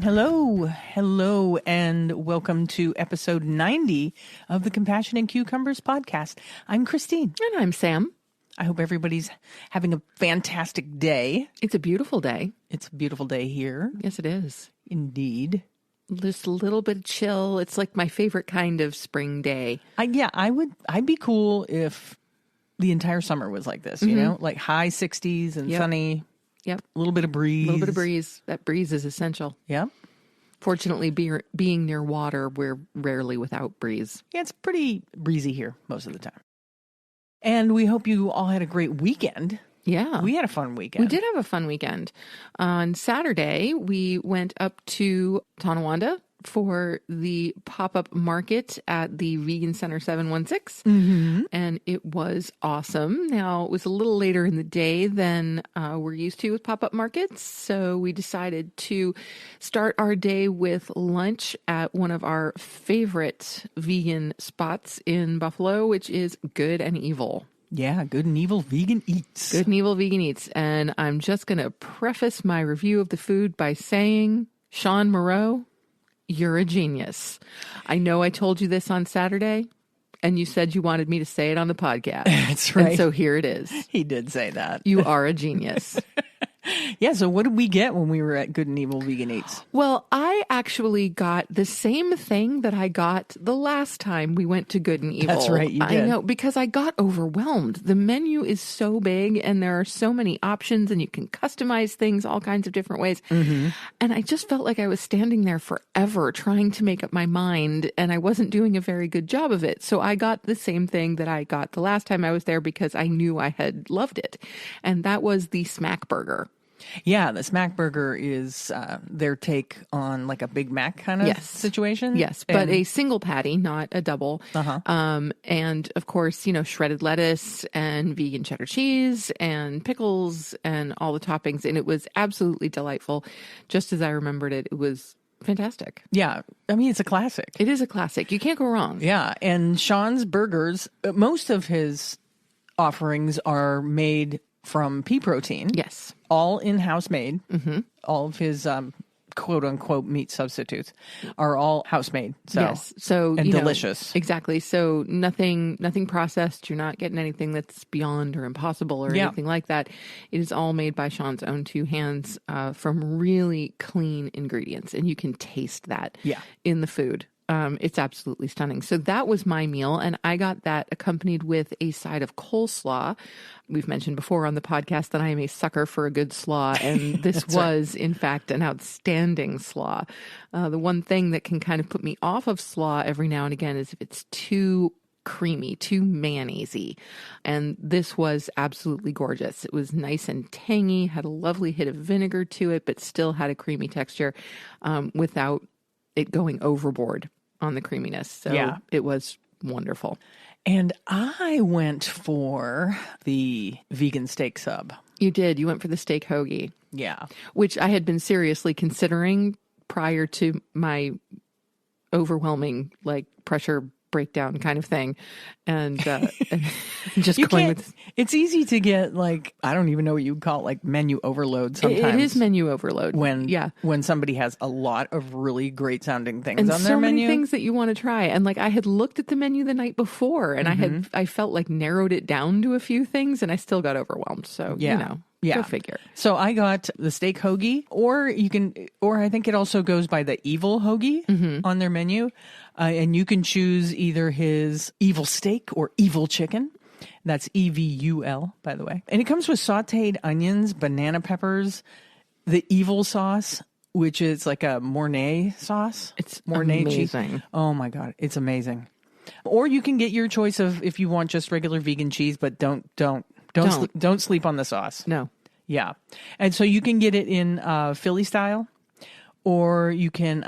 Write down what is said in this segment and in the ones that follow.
Hello, and welcome to episode 90 of the Compassion and Cucumbers podcast. I'm Christine. And I'm Sam. I hope everybody's having a fantastic day. It's a beautiful day. It's a beautiful day here. Yes, it is. Indeed. Just a little bit of chill. It's like my favorite kind of spring day. I'd be cool if the entire summer was like this, you know, like high 60s and sunny. Yep. A little bit of breeze. A little bit of breeze. That breeze is essential. Yeah. Fortunately, being near water, we're rarely without breeze. Yeah, it's pretty breezy here most of the time. And we hope you all had a great weekend. Yeah. We had a fun weekend. We did have a fun weekend. On Saturday, we went up to Tonawanda for the pop-up market at the Vegan Center 716. And it was awesome. Now, it was a little later in the day than we're used to with pop-up markets. So we decided to start our day with lunch at one of our favorite vegan spots in Buffalo, which is Good and Evil. Yeah, Good and Evil Vegan Eats. Good and Evil Vegan Eats. And I'm just going to preface my review of the food by saying, Sean Moreau, you're a genius. I know I told you this on Saturday, and you said you wanted me to say it on the podcast. That's right. And so here it is. He did say that. You are a genius. Yeah, so what did we get when we were at Good and Evil Vegan Eats? Well, I actually got the same thing that I got the last time we went to Good and Evil. That's right, you did. I know, because I got overwhelmed. The menu is so big, and there are so many options, and you can customize things all kinds of different ways. And I just felt like I was standing there forever trying to make up my mind, and I wasn't doing a very good job of it. So I got the same thing that I got the last time I was there because I knew I had loved it. And that was the Smack Burger. Yeah, the Smack Burger is their take on like a Big Mac kind of situation. Yes, but a single patty, not a double. And of course, you know, shredded lettuce and vegan cheddar cheese and pickles and all the toppings. And it was absolutely delightful. Just as I remembered it, it was fantastic. Yeah, I mean, it's a classic. It is a classic. You can't go wrong. Yeah, and Sean's burgers, most of his offerings are made from pea protein. Yes. All in-house made. All of his quote-unquote meat substitutes are all house-made. So, yes. So, and delicious. Exactly. So nothing processed. You're not getting anything that's beyond or impossible or anything like that. It is all made by Sean's own two hands from really clean ingredients. And you can taste that in the food. It's absolutely stunning. So that was my meal, and I got that accompanied with a side of coleslaw. We've mentioned before on the podcast that I am a sucker for a good slaw, and this was, in fact, an outstanding slaw. The one thing that can kind of put me off of slaw every now and again is if it's too creamy, too mayonnaise-y. And this was absolutely gorgeous. It was nice and tangy, had a lovely hit of vinegar to it, but still had a creamy texture without it going overboard on the creaminess. So it was wonderful. And I went for the vegan steak sub. You did. You went for the steak hoagie. Yeah. Which I had been seriously considering prior to my overwhelming, like, pressure breakdown kind of thing. And just going with... It's easy to get, like, I don't even know what you'd call it, like menu overload sometimes. It is menu overload. When somebody has a lot of really great sounding things and on their menu. And so many things that you want to try. And like, I had looked at the menu the night before and I felt like narrowed it down to a few things and I still got overwhelmed. So, you know. Yeah. Go figure. So I got the steak hoagie, or I think it also goes by the evil hoagie on their menu. And you can choose either his evil steak or evil chicken. That's EVUL, by the way. And it comes with sauteed onions, banana peppers, the evil sauce, which is like a Mornay sauce. It's Mornay amazing. Cheese. Oh my God. It's amazing. Or you can get your choice of if you want just regular vegan cheese, but don't sleep on the sauce. No. Yeah. And so you can get it in Philly style, or you can,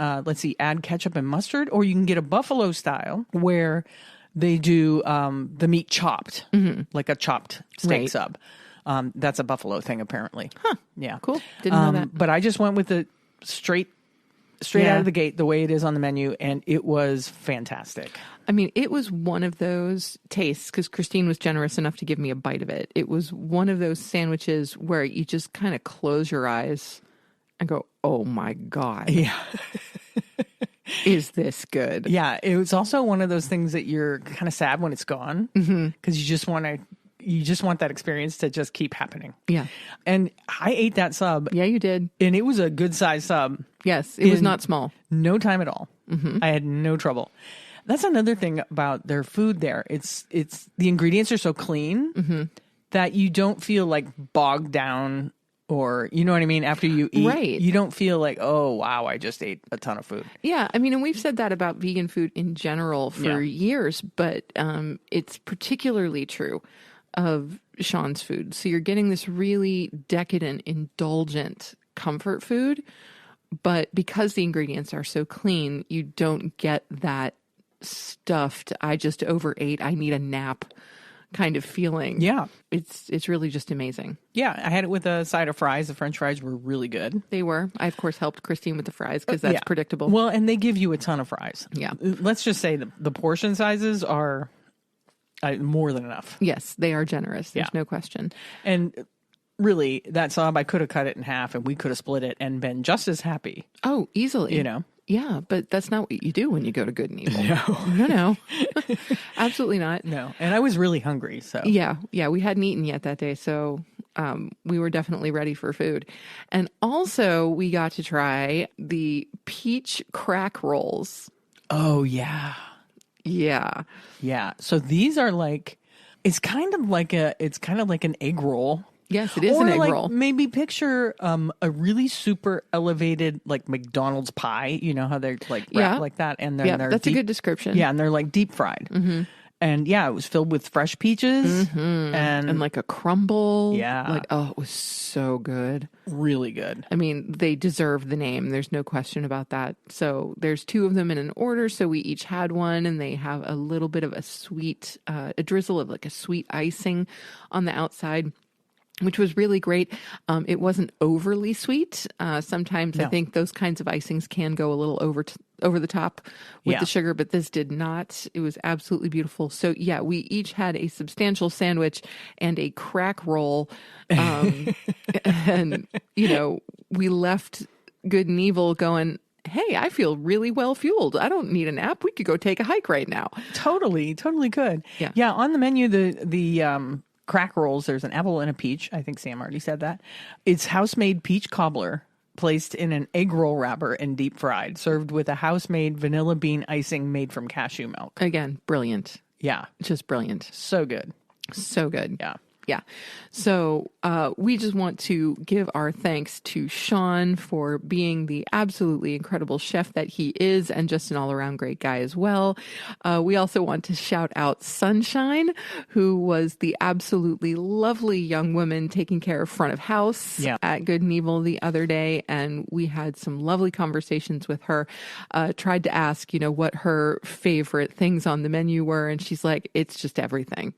add ketchup and mustard, or you can get a buffalo style where they do the meat chopped, like a chopped steak sub. That's a buffalo thing, apparently. Huh. Yeah. Cool. Didn't know that. But I just went with the straight out of the gate, the way it is on the menu, and it was fantastic. I mean, it was one of those tastes, because Christine was generous enough to give me a bite of it. It was one of those sandwiches where you just kind of close your eyes and go, oh my God. Yeah. Is this good? Yeah. It was also one of those things that you're kind of sad when it's gone because you just want that experience to just keep happening. Yeah. And I ate that sub. Yeah, you did. And it was a good size sub. Yes. It was not small. No time at all. I had no trouble. That's another thing about their food there. It's the ingredients are so clean that you don't feel like bogged down, or you know what I mean? After you eat, Right. You don't feel like, oh wow, I just ate a ton of food. Yeah, I mean, and we've said that about vegan food in general for years, but it's particularly true of Sean's food. So you're getting this really decadent, indulgent comfort food, but because the ingredients are so clean, you don't get that stuffed, I just overate, I need a nap kind of feeling. Yeah. It's really just amazing. Yeah, I had it with a side of fries. The French fries were really good. They were. I, of course, helped Christine with the fries because that's predictable. Well, and they give you a ton of fries. Yeah. Let's just say the portion sizes are more than enough. Yes, they are generous. There's no question. And really, that sub, I could have cut it in half and we could have split it and been just as happy. Oh, easily. You know? Yeah, but that's not what you do when you go to Good and Evil. No. No. Absolutely not. No. And I was really hungry, so. Yeah, we hadn't eaten yet that day, so we were definitely ready for food. And also, we got to try the peach crack rolls. Oh, yeah. Yeah. Yeah. So these are like, it's kind of like an egg roll. Yes, it is or an egg like roll. Maybe picture a really super elevated like McDonald's pie. You know how they're like wrapped like that, and then they're that's deep, a good description. Yeah, and they're like deep fried. And yeah, it was filled with fresh peaches and like a crumble. Yeah, like it was so good, really good. I mean, they deserve the name. There's no question about that. So there's 2 of them in an order. So we each had one, and they have a little bit of a sweet, a drizzle of like a sweet icing on the outside, which was really great. It wasn't overly sweet. Sometimes I think those kinds of icings can go a little over the top with the sugar, but this did not. It was absolutely beautiful. So yeah, we each had a substantial sandwich and a crack roll. And, we left Good and Evil going, hey, I feel really well fueled. I don't need a nap. We could go take a hike right now. Totally could. Yeah. On the menu, the crack rolls, there's an apple and a peach. I think Sam already said that. It's house-made peach cobbler placed in an egg roll wrapper and deep fried, served with a house-made vanilla bean icing made from cashew milk. Again, brilliant. Yeah. Just brilliant. So good. So good. Yeah. Yeah. So we just want to give our thanks to Sean for being the absolutely incredible chef that he is, and just an all-around great guy as well. We also want to shout out Sunshine, who was the absolutely lovely young woman taking care of front of house at Good and Evil the other day. And we had some lovely conversations with her. Tried to ask, what her favorite things on the menu were. And she's like, it's just everything.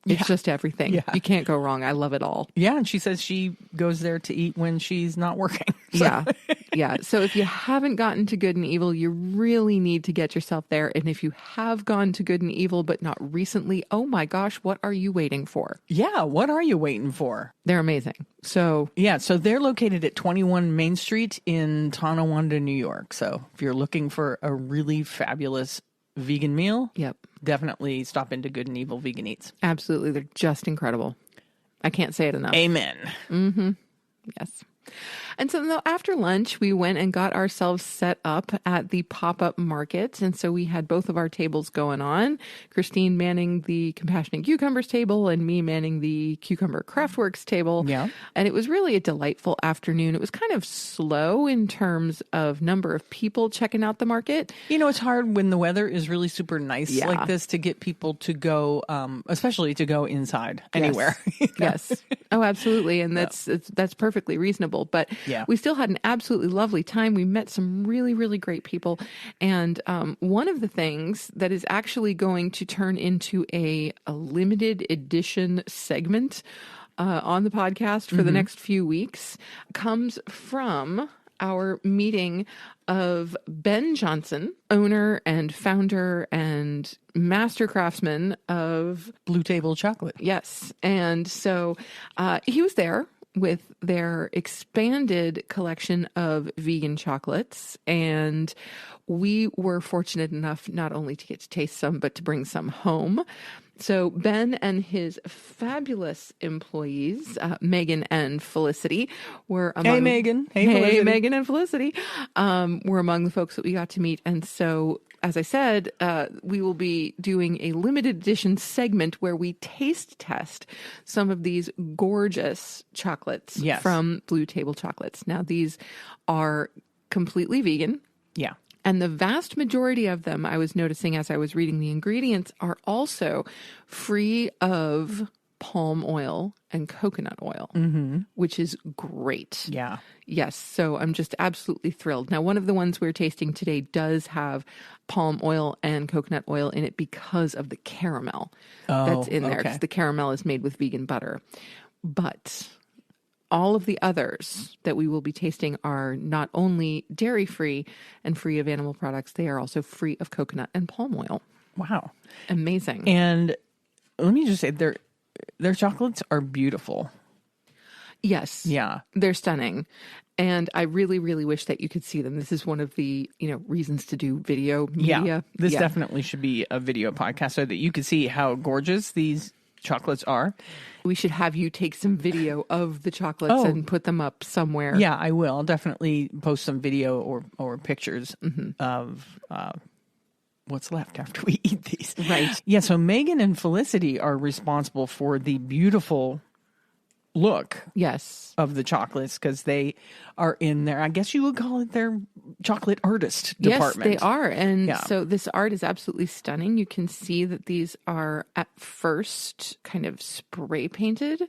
It's just everything. Yeah. You can't go wrong. I love it all. Yeah. And she says she goes there to eat when she's not working. So. Yeah. Yeah. So if you haven't gotten to Good and Evil, you really need to get yourself there. And if you have gone to Good and Evil, but not recently, oh my gosh, what are you waiting for? Yeah. What are you waiting for? They're amazing. So yeah. So they're located at 21 Main Street in Tonawanda, New York. So if you're looking for a really fabulous vegan meal, definitely stop into Good and Evil Vegan Eats. Absolutely. They're just incredible. I can't say it enough. Amen. Mm-hmm. Yes. And so after lunch, we went and got ourselves set up at the pop-up market. And so we had both of our tables going on. Christine manning the Compassionate Cucumbers table and me manning the Cucumber Craftworks table. Yeah. And it was really a delightful afternoon. It was kind of slow in terms of number of people checking out the market. It's hard when the weather is really super nice like this to get people to go, especially to go inside anywhere. Yes. Oh, absolutely. And that's perfectly reasonable. But we still had an absolutely lovely time. We met some really, really great people. And one of the things that is actually going to turn into a limited edition segment on the podcast for the next few weeks comes from our meeting of Ben Johnson, owner and founder and master craftsman of Blue Table Chocolate. Yes. And so he was there with their expanded collection of vegan chocolates. And we were fortunate enough not only to get to taste some, but to bring some home. So Ben and his fabulous employees, Megan and Felicity, were among... Hey, Megan. Hey, Felicity. Hey, Megan and Felicity, were among the folks that we got to meet. And so, as I said, we will be doing a limited edition segment where we taste test some of these gorgeous chocolates from Blue Table Chocolates. Now, these are completely vegan. Yeah. And the vast majority of them, I was noticing as I was reading the ingredients, are also free of palm oil and coconut oil, which is great. Yeah. Yes. So I'm just absolutely thrilled. Now, one of the ones we're tasting today does have palm oil and coconut oil in it because of the caramel that's in there. Because the caramel is made with vegan butter. But all of the others that we will be tasting are not only dairy-free and free of animal products, they are also free of coconut and palm oil. Wow. Amazing. And let me just say, their chocolates are beautiful. Yes. Yeah. They're stunning. And I really, really wish that you could see them. This is one of the, reasons to do video media. Yeah. This definitely should be a video podcast so that you can see how gorgeous these chocolates are. We should have you take some video of the chocolates and put them up somewhere. Yeah, I will. I'll definitely post some video or pictures of what's left after we eat these. Right. Yeah, so Megan and Felicity are responsible for the beautiful look of the chocolates because they are in there. I guess you would call it their chocolate artist department. Yes, they are. And so this art is absolutely stunning. You can see that these are at first kind of spray painted.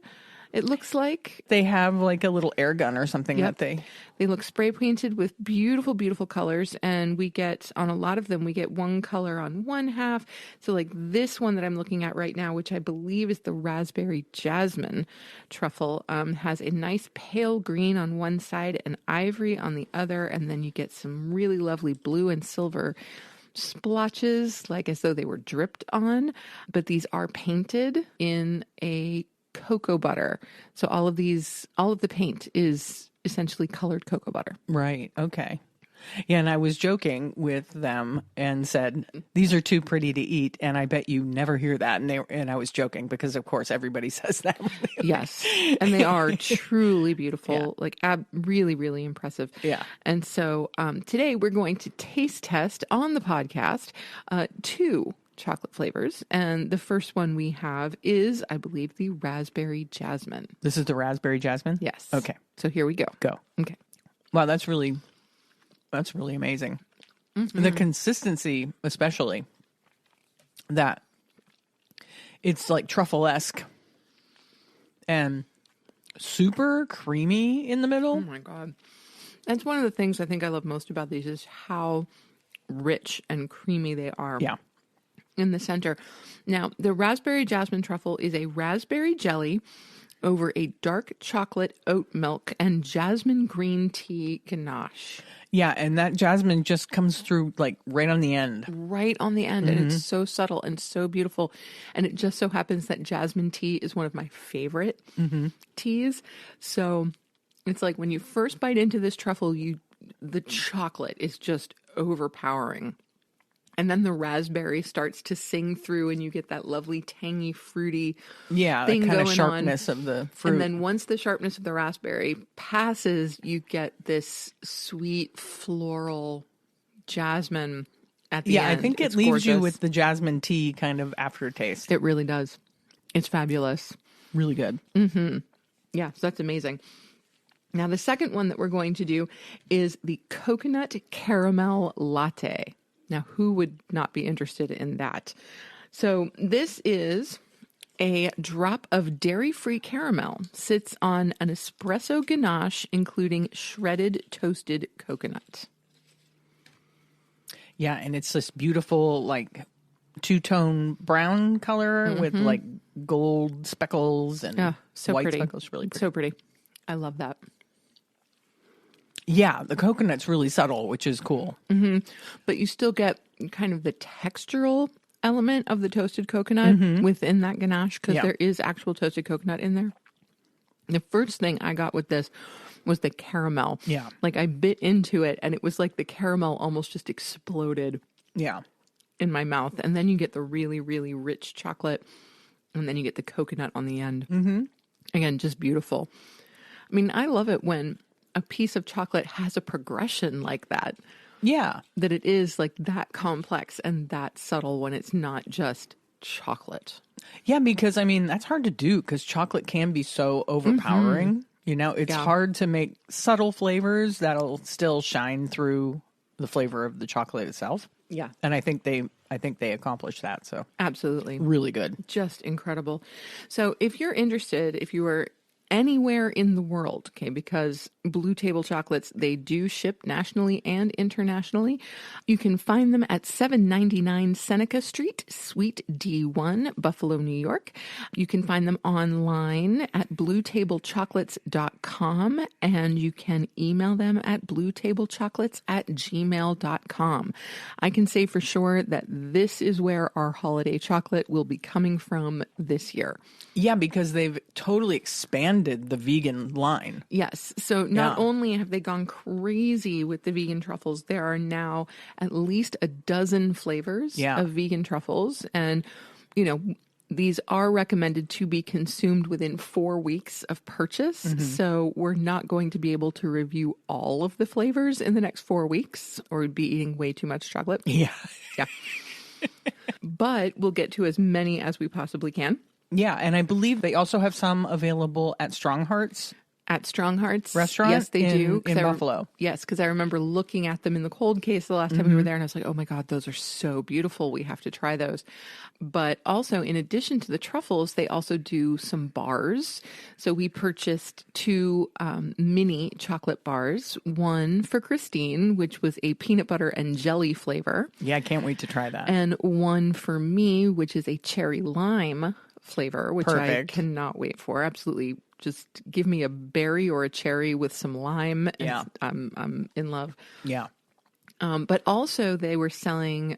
It looks like they have like a little air gun or something that they look spray painted with beautiful, beautiful colors. And we get on a lot of them, we get one color on one half. So like this one that I'm looking at right now, which I believe is the raspberry jasmine truffle, has a nice pale green on one side and ivory on the other. And then you get some really lovely blue and silver splotches, like as though they were dripped on. But these are painted in a cocoa butter. So all of the paint is essentially colored cocoa butter. Right. Okay. Yeah, and I was joking with them and said, these are too pretty to eat. And I bet you never hear that. And I was joking because, of course, everybody says that. Yes. And they are truly beautiful, like really, really impressive. Yeah. And so today we're going to taste test on the podcast 2 chocolate flavors. And the first one we have is, I believe, the raspberry jasmine. This is the raspberry jasmine? Yes. Okay. So here we go. Go. Okay. Wow, that's really amazing. The consistency, especially, that it's like truffle-esque and super creamy in the middle. Oh my God. That's one of the things I think I love most about these is how rich and creamy they are. Yeah. In the center. Now, the raspberry jasmine truffle is a raspberry jelly over a dark chocolate oat milk and jasmine green tea ganache. Yeah, and that jasmine just comes through like right on the end. Right on the end. And it's so subtle and so beautiful. And it just so happens that jasmine tea is one of my favorite teas. So it's like when you first bite into this truffle, the chocolate is just overpowering. And then the raspberry starts to sing through and you get that lovely, tangy, fruity thing kind going of sharpness of the fruit. And then once the sharpness of the raspberry passes, you get this sweet, floral jasmine at the end. Yeah, I think it leaves you with the jasmine tea kind of aftertaste. It really does. It's fabulous. Really good. Yeah, so that's amazing. Now, the second one that we're going to do is the coconut caramel latte. Now, who would not be interested in that? So this is a drop of dairy-free caramel, sits on an espresso ganache, including shredded toasted coconut. Yeah, and it's this beautiful, like, two-tone brown color with, like, gold speckles and white speckles. Really pretty. So pretty. I love that. Yeah, the coconut's really subtle, which is cool. But you still get kind of the textural element of the toasted coconut within that ganache because there is actual toasted coconut in there. The first thing I got with this was the caramel. Yeah. Like I bit into it and it was like the caramel almost just exploded Yeah. in my mouth. And then you get the really, really rich chocolate. And then you get the coconut on the end. Mm-hmm. Again, just beautiful. I mean, I love it when a piece of chocolate has a progression like that. Yeah. That it is like that complex and that subtle when it's not just chocolate. Yeah, because I mean, that's hard to do because chocolate can be so overpowering. Mm-hmm. You know, it's hard to make subtle flavors that'll still shine through the flavor of the chocolate itself. Yeah. And I think they accomplished that. So absolutely. Really good. Just incredible. So if you're interested, if you are anywhere in the world, okay, because Blue Table Chocolates, they do ship nationally and internationally. You can find them at 799 Seneca Street, Suite D1, Buffalo, New York. You can find them online at bluetablechocolates.com, and you can email them at bluetablechocolates@gmail.com. I can say for sure that this is where our holiday chocolate will be coming from this year. Yeah, because they've totally expanded the vegan line. Yes. So not only have they gone crazy with the vegan truffles, there are now at least a dozen flavors of vegan truffles. And, you know, these are recommended to be consumed within 4 weeks of purchase. Mm-hmm. So we're not going to be able to review all of the flavors in the next 4 weeks, or we'd be eating way too much chocolate. Yeah. Yeah. But we'll get to as many as we possibly can. Yeah, and I believe they also have some available at Strong Hearts. At Strong Hearts restaurant? Yes, they do. In Buffalo. Yes, because I remember looking at them in the cold case the last time we were there, and I was like, oh my God, those are so beautiful. We have to try those. But also, in addition to the truffles, they also do some bars. So we purchased 2 mini chocolate bars, one for Christine, which was a peanut butter and jelly flavor. Yeah, I can't wait to try that. And one for me, which is a cherry lime flavor, which Perfect. I cannot wait for. Absolutely. Just give me a berry or a cherry with some lime. And I'm in love. Yeah. But also they were selling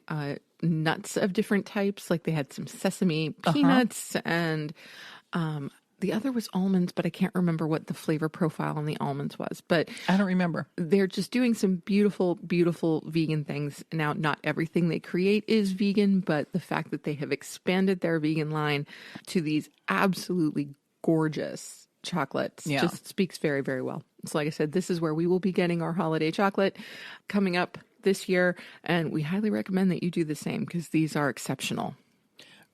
nuts of different types. Like they had some sesame peanuts and the other was almonds, but I can't remember what the flavor profile on the almonds was. But I don't remember. They're just doing some beautiful, beautiful vegan things. Now, not everything they create is vegan, but the fact that they have expanded their vegan line to these absolutely gorgeous chocolates just speaks very, very well. So like I said, this is where we will be getting our holiday chocolate coming up this year. And we highly recommend that you do the same because these are exceptional.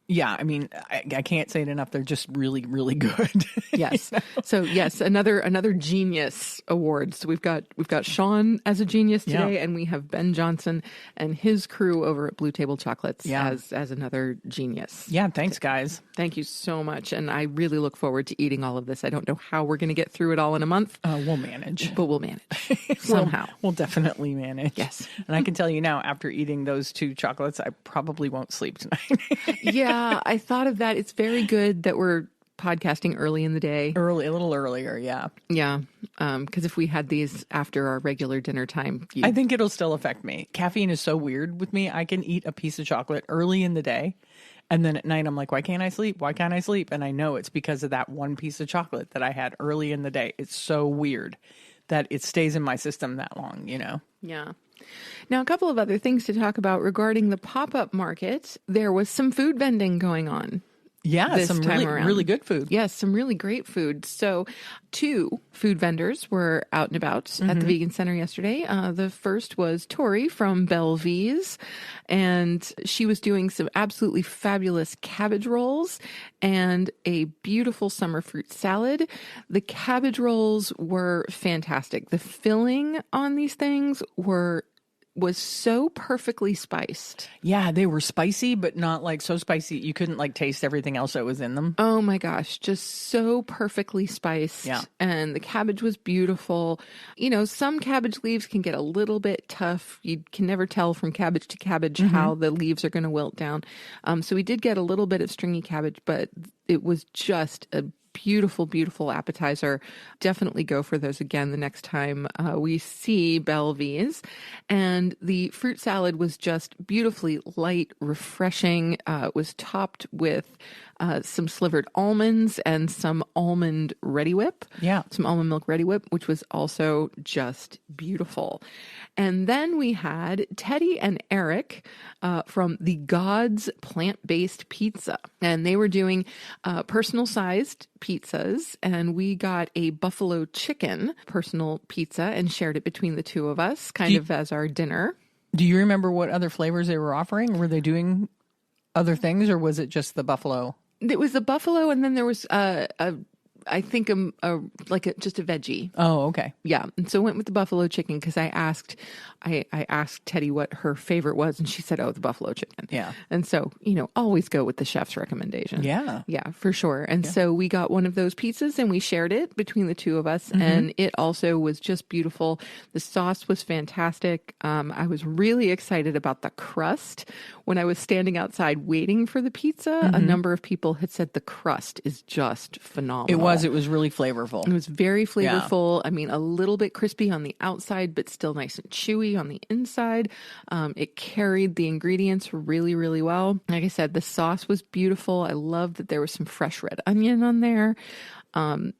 Yeah, I mean, I can't say it enough. They're just really, really good. Yes. So yes, another genius award. So we've got Sean as a genius today, and we have Ben Johnson and his crew over at Blue Table Chocolates as another genius. Yeah, thanks, guys. Thank you so much, and I really look forward to eating all of this. I don't know how we're going to get through it all in a month. We'll manage, but we'll manage somehow. We'll definitely manage. Yes, and I can tell you now, after eating those 2 chocolates, I probably won't sleep tonight. Yeah. I thought of that. It's very good that we're podcasting early in the day. A little earlier, yeah. Yeah, because if we had these after our regular dinner time... I think it'll still affect me. Caffeine is so weird with me. I can eat a piece of chocolate early in the day, and then at night I'm like, why can't I sleep? Why can't I sleep? And I know it's because of that one piece of chocolate that I had early in the day. It's so weird that it stays in my system that long, you know? Yeah. Now, a couple of other things to talk about regarding the pop-up market. There was some food vending going on. Yeah, some really good food. Yes, some really great food. So 2 food vendors were out and about at the Vegan Center yesterday. The first was Tori from Belvise, and she was doing some absolutely fabulous cabbage rolls and a beautiful summer fruit salad. The cabbage rolls were fantastic. The filling on these things was so perfectly spiced. Yeah, they were spicy, but not like so spicy you couldn't like taste everything else that was in them. Oh my gosh, just so perfectly spiced. Yeah. And the cabbage was beautiful. You know, some cabbage leaves can get a little bit tough. You can never tell from cabbage to cabbage how the leaves are going to wilt down. So we did get a little bit of stringy cabbage, but it was just a beautiful, beautiful appetizer. Definitely go for those again the next time we see Belvise. And the fruit salad was just beautifully light, refreshing. It was topped with some slivered almonds, and some almond Ready Whip. Yeah. Some almond milk Ready Whip, which was also just beautiful. And then we had Teddy and Eric from the God's Plant-Based Pizza. And they were doing personal-sized pizzas. And we got a buffalo chicken personal pizza and shared it between the two of us, kind of as our dinner. Do you remember what other flavors they were offering? Were they doing other things, or was it just the buffalo? It was the buffalo, and then there was I think just a veggie. Oh, okay. Yeah. And so I went with the buffalo chicken because I asked Teddy what her favorite was, and she said, the buffalo chicken. Yeah. And so, always go with the chef's recommendation. Yeah. Yeah, for sure. And so we got one of those pizzas and we shared it between the two of us. And it also was just beautiful. The sauce was fantastic. I was really excited about the crust. When I was standing outside waiting for the pizza, a number of people had said the crust is just phenomenal. It was really flavorful. It was very flavorful. Yeah. I mean, a little bit crispy on the outside, but still nice and chewy on the inside. It carried the ingredients really, really well. Like I said, the sauce was beautiful. I loved that there was some fresh red onion on there.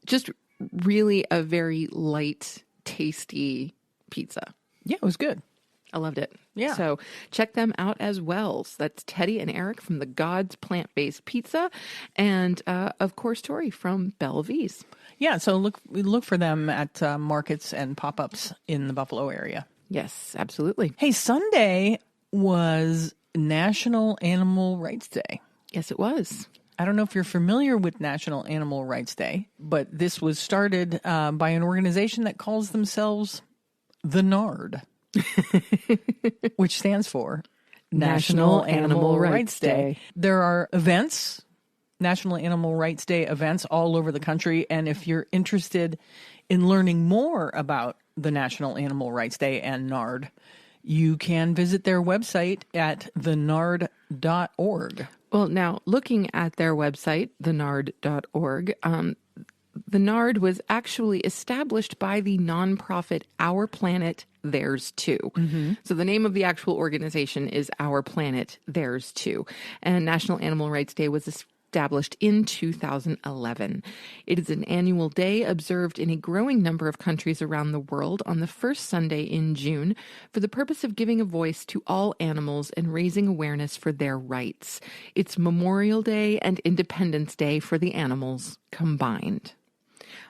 Just really a very light, tasty pizza. Yeah, it was good. I loved it. Yeah. So check them out as well. So that's Teddy and Eric from the God's Plant-Based Pizza. And, of course, Tori from Bellevue's. Yeah. So look for them at markets and pop-ups in the Buffalo area. Yes, absolutely. Hey, Sunday was National Animal Rights Day. Yes, it was. I don't know if you're familiar with National Animal Rights Day, but this was started by an organization that calls themselves the NARD. Which stands for National Animal Rights Day. There are events, National Animal Rights Day events all over the country. And if you're interested in learning more about the National Animal Rights Day and NARD, you can visit their website at thenard.org. Well, now, looking at their website, thenard.org, the NARD was actually established by the nonprofit Our Planet, Theirs Too. So the name of the actual organization is Our Planet, Theirs Too. And National Animal Rights Day was established in 2011. It is an annual day observed in a growing number of countries around the world on the first Sunday in June for the purpose of giving a voice to all animals and raising awareness for their rights. It's Memorial Day and Independence Day for the animals combined.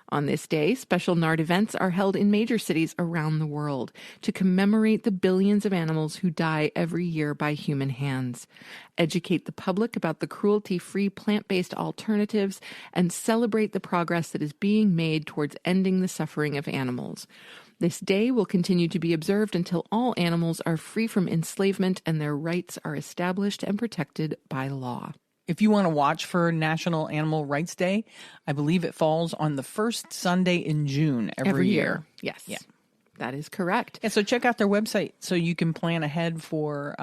On this day, special NARD events are held in major cities around the world to commemorate the billions of animals who die every year by human hands, educate the public about the cruelty-free plant-based alternatives, and celebrate the progress that is being made towards ending the suffering of animals. This day will continue to be observed until all animals are free from enslavement and their rights are established and protected by law. If you want to watch for National Animal Rights Day, I believe it falls on the first Sunday in June every year. Yes. Yeah. That is correct. And so check out their website so you can plan ahead for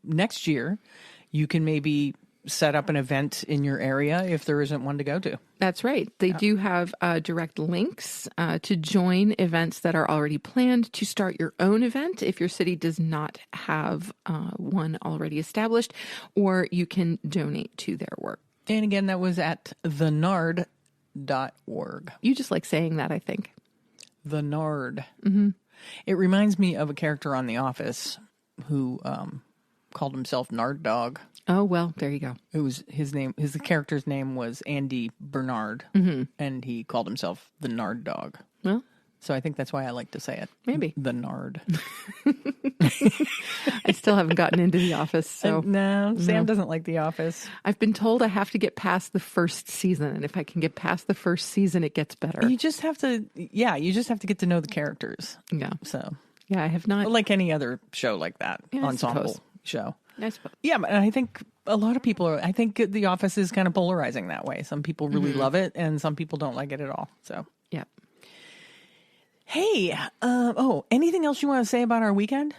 next year. You can maybe set up an event in your area if there isn't one to go to. That's right. They do have direct links to join events that are already planned, to start your own event if your city does not have one already established, or you can donate to their work. And again, that was at thenard.org. You just like saying that, I think. The Nard. Mm-hmm. It reminds me of a character on The Office who called himself Nard Dog. Oh, well, there you go. It was his name. His character's name was Andy Bernard, and he called himself the Nard Dog. Well, so I think that's why I like to say it. Maybe. The Nard. I still haven't gotten into The Office, so. No, Sam doesn't like The Office. I've been told I have to get past the first season, and if I can get past the first season, it gets better. You just have to, you just have to get to know the characters. Yeah. So. Yeah, I have not. Like any other show like that, ensemble show. I suppose. Yeah, but I think a lot of people I think The Office is kind of polarizing that way. Some people really love it, and some people don't like it at all. So, yeah. Hey, anything else you want to say about our weekend?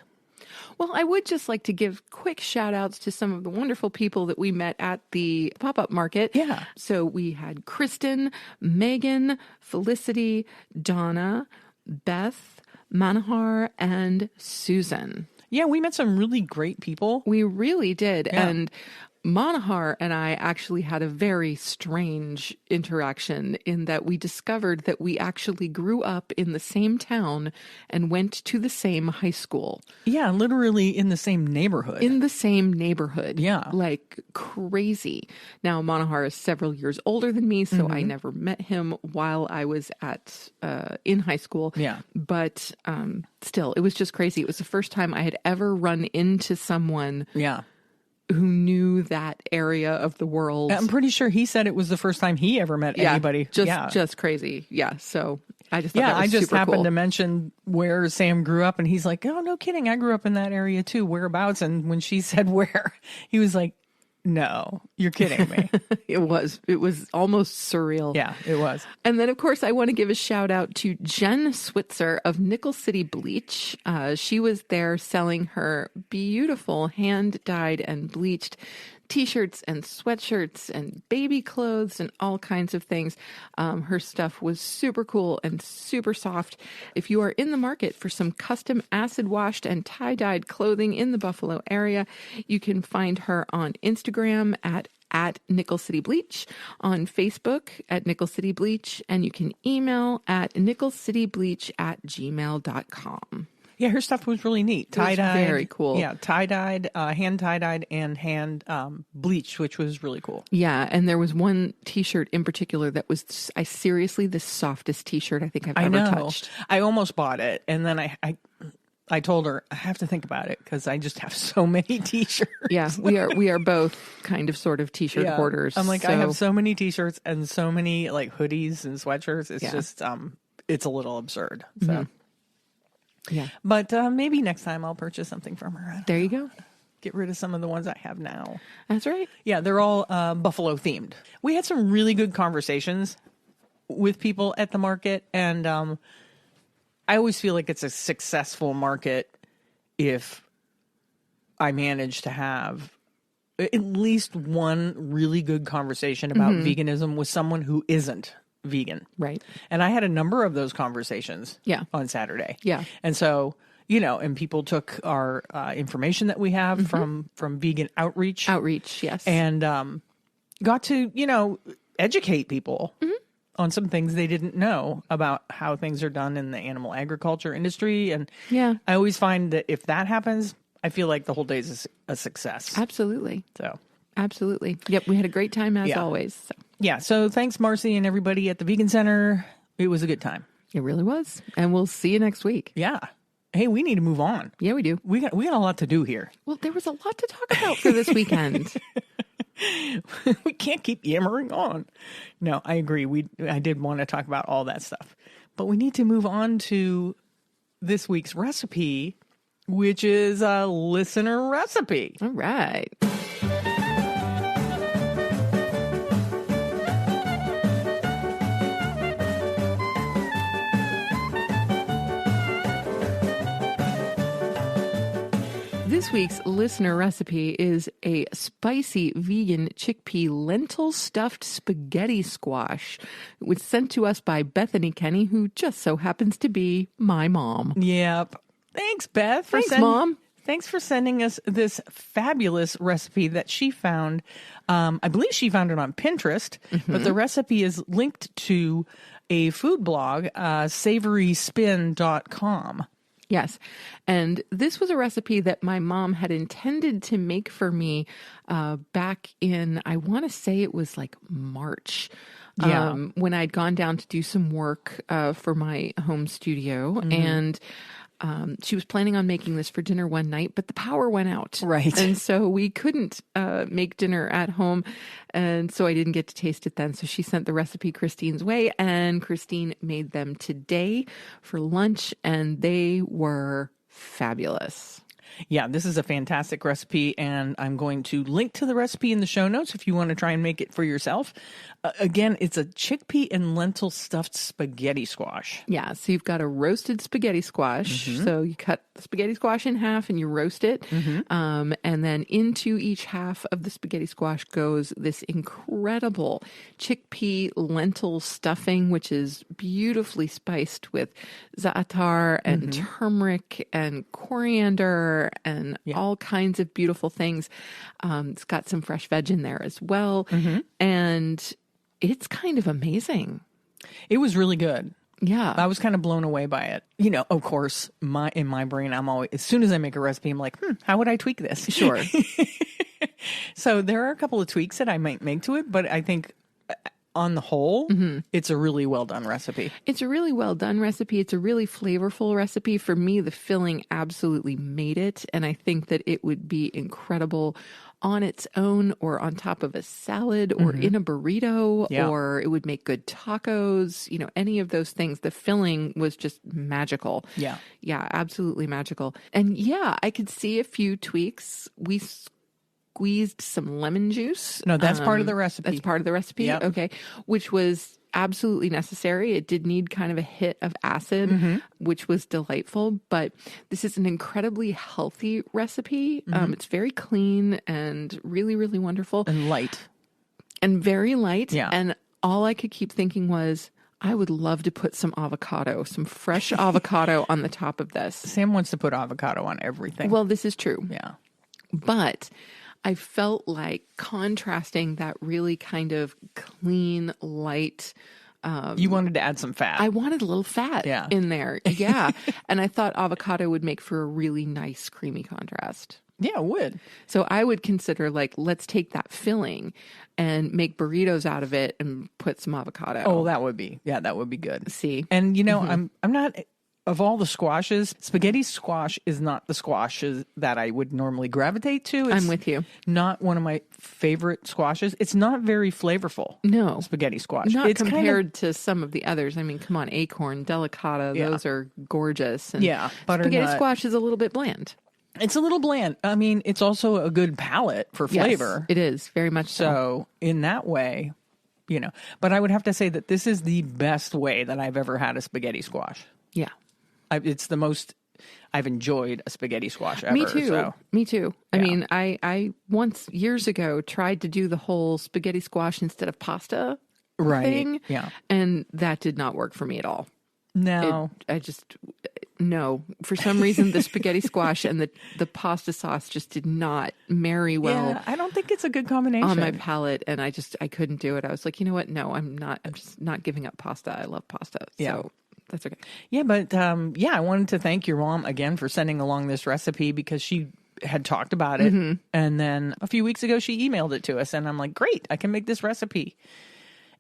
Well, I would just like to give quick shout outs to some of the wonderful people that we met at the pop-up market. Yeah. So we had Kristen, Megan, Felicity, Donna, Beth, Manahar, and Susan. Yeah, we met some really great people. We really did. Yeah. And Monahar and I actually had a very strange interaction in that we discovered that we actually grew up in the same town and went to the same high school. Yeah, literally in the same neighborhood. In the same neighborhood. Yeah. Like crazy. Now, Monahar is several years older than me, so I never met him while I was in high school. Yeah. But still, it was just crazy. It was the first time I had ever run into someone who knew that area of the world. I'm pretty sure he said it was the first time he ever met anybody. Just crazy. Yeah. So I just thought that was I just super happened cool. to mention where Sam grew up, and he's like, "Oh, no kidding, I grew up in that area too. Whereabouts?" And when she said where, he was like, "No, you're kidding me." It was almost surreal. Yeah, it was. And then, of course, I want to give a shout out to Jen Switzer of Nickel City Bleach. She was there selling her beautiful hand-dyed and bleached t-shirts and sweatshirts and baby clothes and all kinds of things. Her stuff was super cool and super soft. If you are in the market for some custom acid-washed and tie-dyed clothing in the Buffalo area, you can find her on Instagram at Nickel City Bleach, on Facebook at Nickel City Bleach, and you can email at nickelcitybleach@gmail.com. Yeah, her stuff was really neat. Tie-dyed. Very cool. Yeah, tie-dyed, hand tie-dyed, and hand bleached, which was really cool. Yeah, and there was one t-shirt in particular that was, seriously, the softest t-shirt I think I've ever touched. I almost bought it, and then I told her I have to think about it because I just have so many t-shirts. Yeah, we are both kind of sort of t-shirt hoarders. I'm like, I have so many t-shirts and so many like hoodies and sweatshirts. It's just it's a little absurd. So yeah, but maybe next time I'll purchase something from her. There you go. Get rid of some of the ones I have now. That's right. Yeah, they're all Buffalo themed. We had some really good conversations with people at the market, and I always feel like it's a successful market if I manage to have at least one really good conversation about veganism with someone who isn't vegan. Right. And I had a number of those conversations on Saturday. Yeah. And so, and people took our information that we have from Vegan Outreach. Outreach, yes. And got to, educate people on some things they didn't know about how things are done in the animal agriculture industry. And I always find that if that happens, I feel like the whole day is a success. Absolutely. So. Absolutely. Yep. We had a great time as always. So. Yeah. So thanks, Marcy, and everybody at the Vegan Center. It was a good time. It really was. And we'll see you next week. Yeah. Hey, we need to move on. Yeah, we do. We got a lot to do here. Well, there was a lot to talk about for this weekend. We can't keep yammering on. No, I agree. I did want to talk about all that stuff. But we need to move on to this week's recipe, which is a listener recipe. All right. This week's listener recipe is a spicy vegan chickpea lentil stuffed spaghetti squash. It was sent to us by Bethany Kenny, who just so happens to be my mom. Yep. Thanks, Beth. Thanks, Mom. Thanks for sending us this fabulous recipe that she found. I believe she found it on Pinterest, but the recipe is linked to a food blog, savoryspin.com. Yes. And this was a recipe that my mom had intended to make for me back in, I want to say it was like March. When I'd gone down to do some work for my home studio. And she was planning on making this for dinner one night, but the power went out. Right. And so we couldn't make dinner at home. And so I didn't get to taste it then. So she sent the recipe Christine's way, and Christine made them today for lunch, and they were fabulous. Yeah, this is a fantastic recipe, and I'm going to link to the recipe in the show notes if you want to try and make it for yourself. Again, it's a chickpea and lentil stuffed spaghetti squash. Yeah, so you've got a roasted spaghetti squash. So you cut the spaghetti squash in half and you roast it. And then into each half of the spaghetti squash goes this incredible chickpea lentil stuffing, which is beautifully spiced with za'atar and turmeric and coriander cauliflower and all kinds of beautiful things. It's got some fresh veg in there as well. And it's kind of amazing. It was really good. Yeah. I was kind of blown away by it. You know, of course, in my brain, I'm always, as soon as I make a recipe, I'm like, how would I tweak this? Sure. So there are a couple of tweaks that I might make to it, but I think on the whole, it's a really well done recipe. It's a really well done recipe. It's a really flavorful recipe. For me, the filling absolutely made it. And I think that it would be incredible on its own or on top of a salad or in a burrito, or it would make good tacos, you know, any of those things. The filling was just magical. Yeah. Yeah, absolutely magical. And yeah, I could see a few tweaks. We squeezed some lemon juice. No, that's part of the recipe. That's part of the recipe. Yep. Okay. Which was absolutely necessary. It did need kind of a hit of acid, which was delightful, but this is an incredibly healthy recipe. It's very clean and really, really wonderful. And light. And very light. Yeah. And all I could keep thinking was, I would love to put some avocado, some fresh avocado on the top of this. Sam wants to put avocado on everything. Well, this is true. Yeah. But I felt like contrasting that really kind of clean, light. You wanted to add some fat. I wanted a little fat in there. Yeah. And I thought avocado would make for a really nice, creamy contrast. Yeah, it would. So I would consider, like, let's take that filling and make burritos out of it and put some avocado. Oh, that would be good. See? And you know, I'm not, of all the squashes, spaghetti squash is not the squashes that I would normally gravitate to. It's I'm with you. Not one of my favorite squashes. It's not very flavorful. No. Spaghetti squash. Not it's compared to some of the others. I mean, come on, acorn, delicata, those are gorgeous. And butternut. Spaghetti squash is a little bit bland. It's a little bland. I mean, it's also a good palate for flavor. Yes, it is, very much so. So in that way, you know, but I would have to say that this is the best way that I've ever had a spaghetti squash. Yeah. It's the most I've enjoyed a spaghetti squash ever. Me too. So. Me too. I mean, I once years ago tried to do the whole spaghetti squash instead of pasta thing. Yeah. And that did not work for me at all. No. No. For some reason, the spaghetti squash and the pasta sauce just did not marry well. Yeah, I don't think it's a good combination on my palate, and I couldn't do it. I was like, you know what? No, I'm just not giving up pasta. I love pasta. So that's okay. Yeah, but I wanted to thank your mom again for sending along this recipe because she had talked about it. And then a few weeks ago, she emailed it to us, and I'm like, great, I can make this recipe.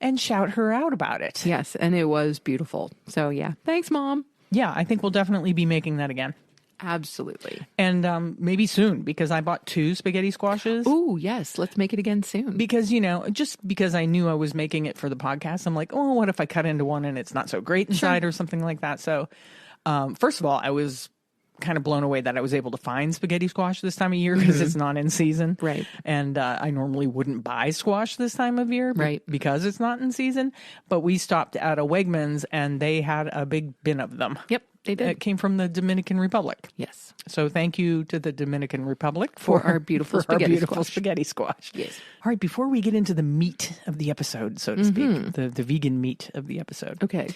And shout her out about it. Yes, and it was beautiful. So yeah, thanks, Mom. Yeah, I think we'll definitely be making that again. Absolutely. And maybe soon, because I bought 2 spaghetti squashes. Oh, yes. Let's make it again soon. Because, you know, just because I knew I was making it for the podcast, I'm like, oh, what if I cut into one and it's not so great inside or something like that? So, first of all, I was kind of blown away that I was able to find spaghetti squash this time of year because it's not in season. Right. And I normally wouldn't buy squash this time of year because it's not in season. But we stopped at a Wegmans and they had a big bin of them. Yep, they did. It came from the Dominican Republic. Yes. So thank you to the Dominican Republic for our beautiful spaghetti squash. Yes. All right, before we get into the meat of the episode, so to speak, the vegan meat of the episode. Okay.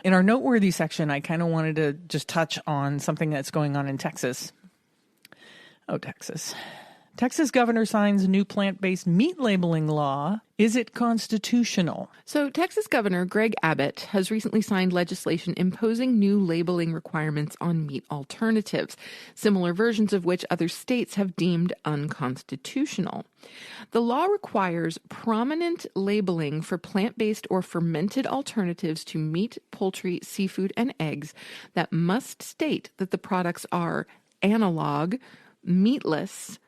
In our noteworthy section, I kind of wanted to just touch on something that's going on in Texas. Oh, Texas. Texas governor signs new plant-based meat labeling law. Is it constitutional? So Texas Governor Greg Abbott has recently signed legislation imposing new labeling requirements on meat alternatives, similar versions of which other states have deemed unconstitutional. The law requires prominent labeling for plant-based or fermented alternatives to meat, poultry, seafood, and eggs that must state that the products are analog, meatless,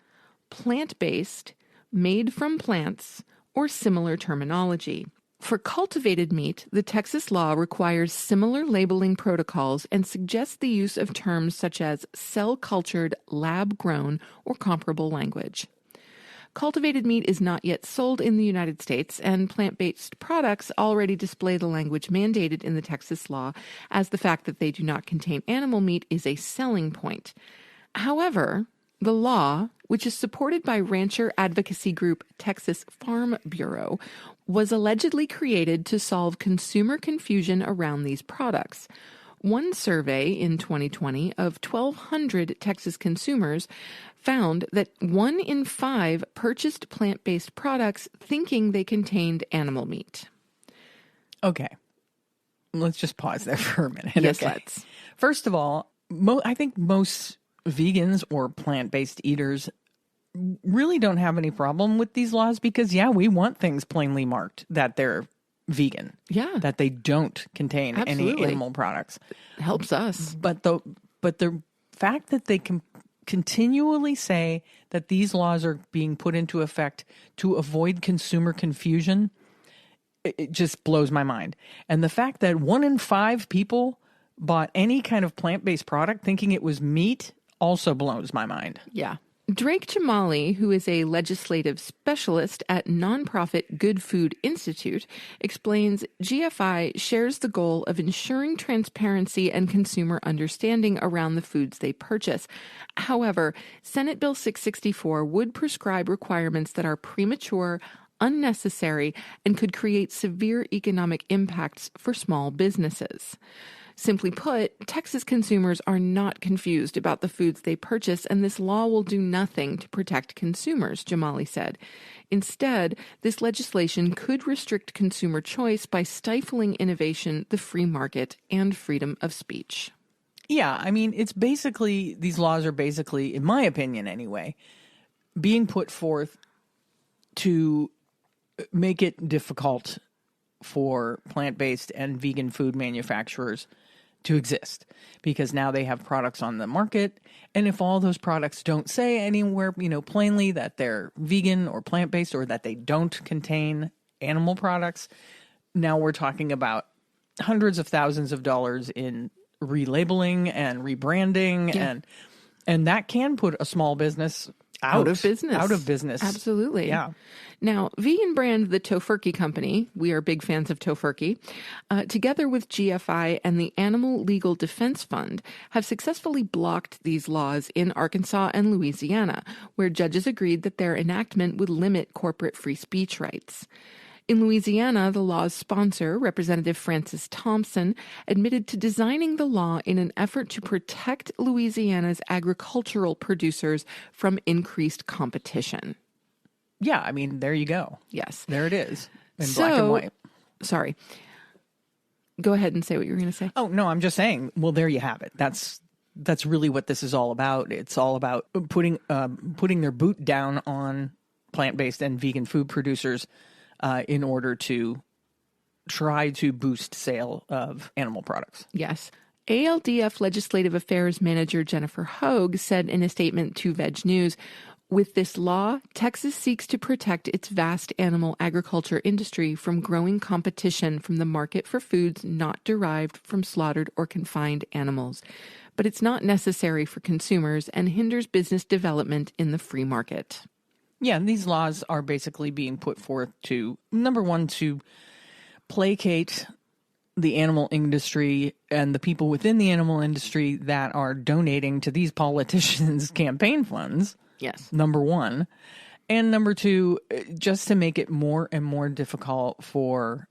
plant-based, made from plants, or similar terminology. For cultivated meat, the Texas law requires similar labeling protocols and suggests the use of terms such as cell-cultured, lab-grown, or comparable language. Cultivated meat is not yet sold in the United States, and plant-based products already display the language mandated in the Texas law, as the fact that they do not contain animal meat is a selling point. However, the law, which is supported by rancher advocacy group Texas Farm Bureau, was allegedly created to solve consumer confusion around these products. One survey in 2020 of 1,200 Texas consumers found that 1 in 5 purchased plant-based products thinking they contained animal meat. Okay. Let's just pause there for a minute. Yes, okay. let's. First of all, I think most vegans or plant-based eaters really don't have any problem with these laws because, we want things plainly marked that they're vegan. Yeah. That they don't contain Absolutely. any animal products. It helps us. But the fact that they can continually say that these laws are being put into effect to avoid consumer confusion, it just blows my mind. And the fact that 1 in 5 people bought any kind of plant-based product thinking it was meat also blows my mind. Yeah. Drake Jamali, who is a legislative specialist at nonprofit Good Food Institute, explains GFI shares the goal of ensuring transparency and consumer understanding around the foods they purchase. However, Senate Bill 664 would prescribe requirements that are premature, unnecessary, and could create severe economic impacts for small businesses. Simply put, Texas consumers are not confused about the foods they purchase, and this law will do nothing to protect consumers, Jamali said. Instead, this legislation could restrict consumer choice by stifling innovation, the free market, and freedom of speech. Yeah, I mean, these laws are basically, in my opinion anyway, being put forth to make it difficult for plant-based and vegan food manufacturers to exist, because now they have products on the market, and if all those products don't say anywhere, plainly that they're vegan or plant-based or that they don't contain animal products, now we're talking about hundreds of thousands of dollars in relabeling and rebranding, and that can put a small business out of business. Absolutely. Yeah. Now, vegan brand The Tofurkey Company, we are big fans of Tofurkey, together with GFI and the Animal Legal Defense Fund, have successfully blocked these laws in Arkansas and Louisiana, where judges agreed that their enactment would limit corporate free speech rights. In Louisiana, the law's sponsor, Representative Francis Thompson, admitted to designing the law in an effort to protect Louisiana's agricultural producers from increased competition. Yeah, I mean, there you go. Yes. There it is, in black and white. Sorry. Go ahead and say what you were going to say. Oh, no, I'm just saying, well, there you have it. That's really what this is all about. It's all about putting their boot down on plant-based and vegan food producers in order to try to boost sale of animal products. Yes. ALDF Legislative Affairs Manager Jennifer Hogue said in a statement to Veg News, "With this law, Texas seeks to protect its vast animal agriculture industry from growing competition from the market for foods not derived from slaughtered or confined animals. But it's not necessary for consumers and hinders business development in the free market." Yeah, and these laws are basically being put forth to, number one, to placate the animal industry and the people within the animal industry that are donating to these politicians' campaign funds. Yes. Number one. And number two, just to make it more and more difficult for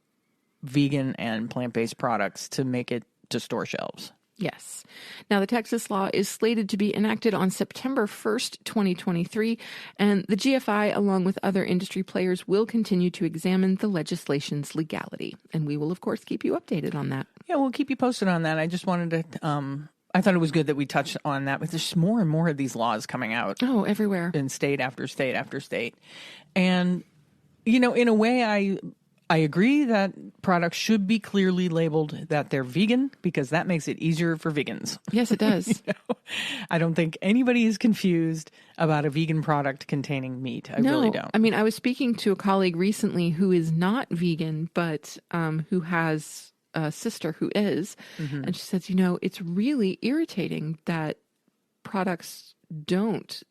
vegan and plant-based products to make it to store shelves. Yes. Now, the Texas law is slated to be enacted on September 1st, 2023, and the GFI, along with other industry players, will continue to examine the legislation's legality. And we will, of course, keep you updated on that. Yeah, we'll keep you posted on that. I just wanted to, I thought it was good that we touched on that, but there's more and more of these laws coming out. Oh, everywhere. In state after state after state. And, in a way, I agree that products should be clearly labeled that they're vegan because that makes it easier for vegans. Yes, it does. I don't think anybody is confused about a vegan product containing meat. I really don't. I mean, I was speaking to a colleague recently who is not vegan, but who has a sister who is. Mm-hmm. And she says, it's really irritating that products don't,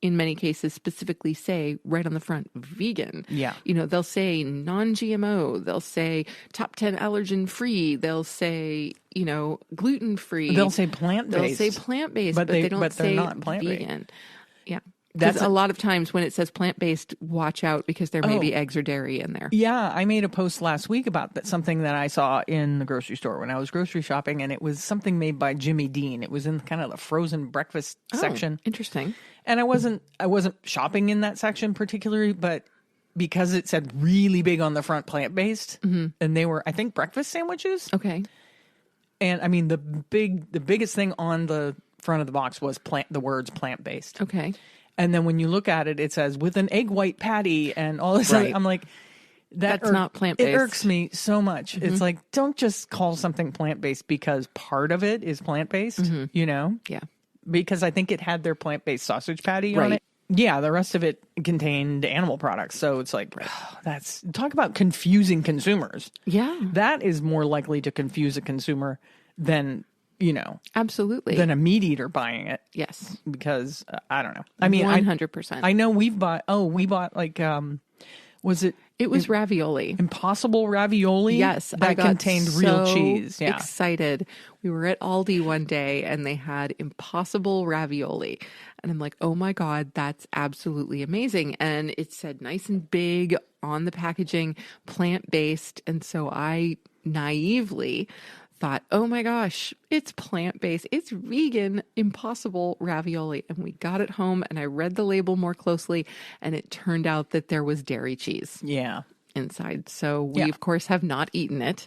in many cases, specifically say right on the front, vegan. Yeah. They'll say non-GMO. They'll say top 10 allergen free. They'll say, gluten free. They'll say plant-based. But they don't say not plant-based. vegan. Yeah. Because a lot of times when it says plant-based, watch out because there may be eggs or dairy in there. Yeah, I made a post last week about that, something that I saw in the grocery store when I was grocery shopping, and it was something made by Jimmy Dean. It was in kind of the frozen breakfast section. Interesting. And I wasn't shopping in that section particularly, but because it said really big on the front plant-based, and they were, I think, breakfast sandwiches. Okay. And I mean, the biggest thing on the front of the box was the words plant-based. Okay. And then when you look at it, it says with an egg white patty and all this. I'm like, that's not plant-based. It irks me so much. It's like, don't just call something plant-based because part of it is plant-based, you know? Yeah. Because I think it had their plant-based sausage patty on it. Yeah, the rest of it contained animal products. So it's like, talk about confusing consumers. Yeah. That is more likely to confuse a consumer than, you know, absolutely, than a meat eater buying it. Yes. Because I don't know. I mean, 100%. I know we bought like, was it? It was ravioli. Impossible ravioli? Yes. That contained real cheese. Yeah. Excited. We were at Aldi one day and they had impossible ravioli. And I'm like, oh my God, that's absolutely amazing. And it said nice and big on the packaging, plant-based. And so I naively thought, oh my gosh, it's plant-based. It's vegan, impossible ravioli. And we got it home and I read the label more closely and it turned out that there was dairy cheese inside. So we, of course, have not eaten it.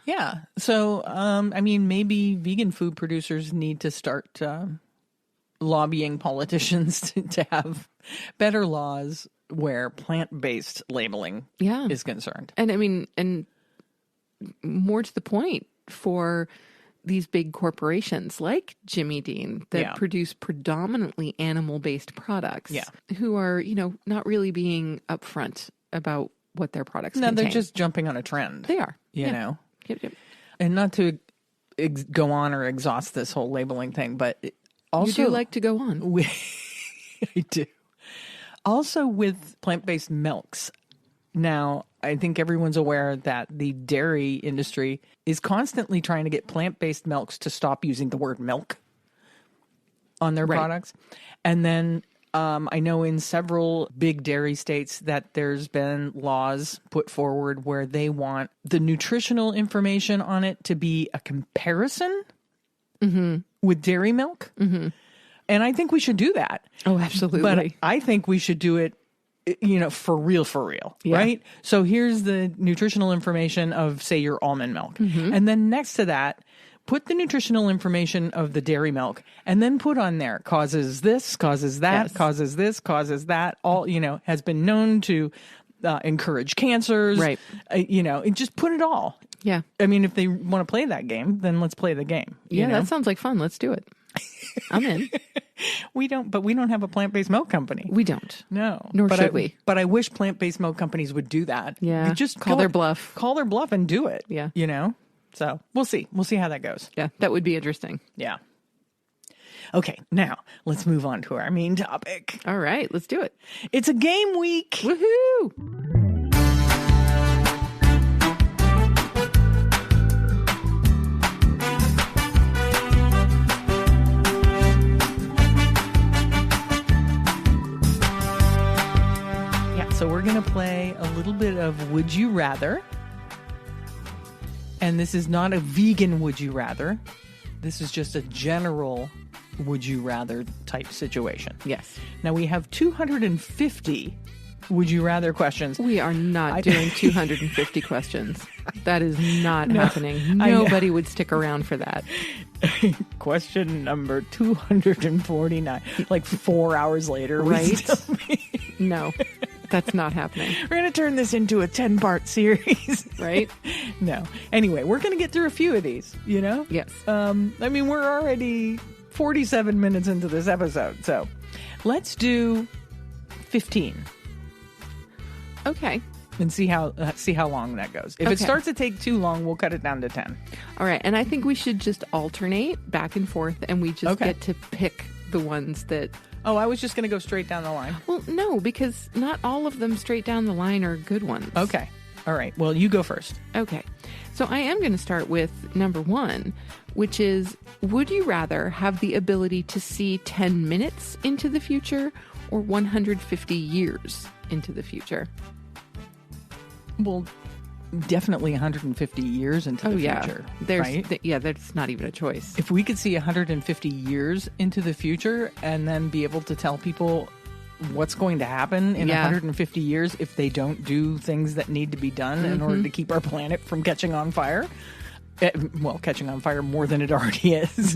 Yeah. So, I mean, maybe vegan food producers need to start lobbying politicians to have better laws where plant-based labeling is concerned. And I mean, and more to the point, for these big corporations like Jimmy Dean that produce predominantly animal-based products who are, you know, not really being upfront about what their products contain. No, they're just jumping on a trend. They are. You know? Yep. And not to go on or exhaust this whole labeling thing, but also... You do like to go on. I do. Also with plant-based milks. Now, I think everyone's aware that the dairy industry is constantly trying to get plant-based milks to stop using the word milk on their products. And then I know in several big dairy states that there's been laws put forward where they want the nutritional information on it to be a comparison with dairy milk. And I think we should do that. Oh, absolutely. But I think we should do it, you know, for real, right? So here's the nutritional information of, say, your almond milk. And then next to that, put the nutritional information of the dairy milk and then put on there causes this, causes that, causes this, causes that. All, you know, has been known to encourage cancers. Right. You know, and just put it all. Yeah. I mean, if they want to play that game, then let's play the game. Yeah, that sounds like fun. Let's do it. I'm in. We don't have a plant-based milk company. We don't. No. Nor should we. But I wish plant-based milk companies would do that. Yeah. You just call their bluff. Call their bluff and do it. Yeah. You know? So we'll see. We'll see how that goes. Yeah. That would be interesting. Yeah. Okay. Now let's move on to our main topic. All right. Let's do it. It's a game week. Woohoo! So we're going to play a little bit of Would You Rather. And this is not a vegan Would You Rather. This is just a general Would You Rather type situation. Yes. Now we have 250 Would You Rather questions. We are not doing 250 questions. That is not happening. Nobody would stick around for that. Question number 249. Like 4 hours later. Right? No. That's not happening. We're going to turn this into a 10-part series. Right? No. Anyway, we're going to get through a few of these, you know? Yes. I mean, we're already 47 minutes into this episode. So let's do 15. Okay. And see how long that goes. If it starts to take too long, we'll cut it down to 10. All right. And I think we should just alternate back and forth and we just get to pick the ones that... Oh, I was just going to go straight down the line. Well, no, because not all of them straight down the line are good ones. Okay. All right. Well, you go first. Okay. So I am going to start with number 1, which is, would you rather have the ability to see 10 minutes into the future or 150 years into the future? Well, definitely 150 years into the future. Right? That's not even a choice. If we could see 150 years into the future and then be able to tell people what's going to happen in 150 years if they don't do things that need to be done in order to keep our planet from catching on fire. Well, catching on fire more than it already is.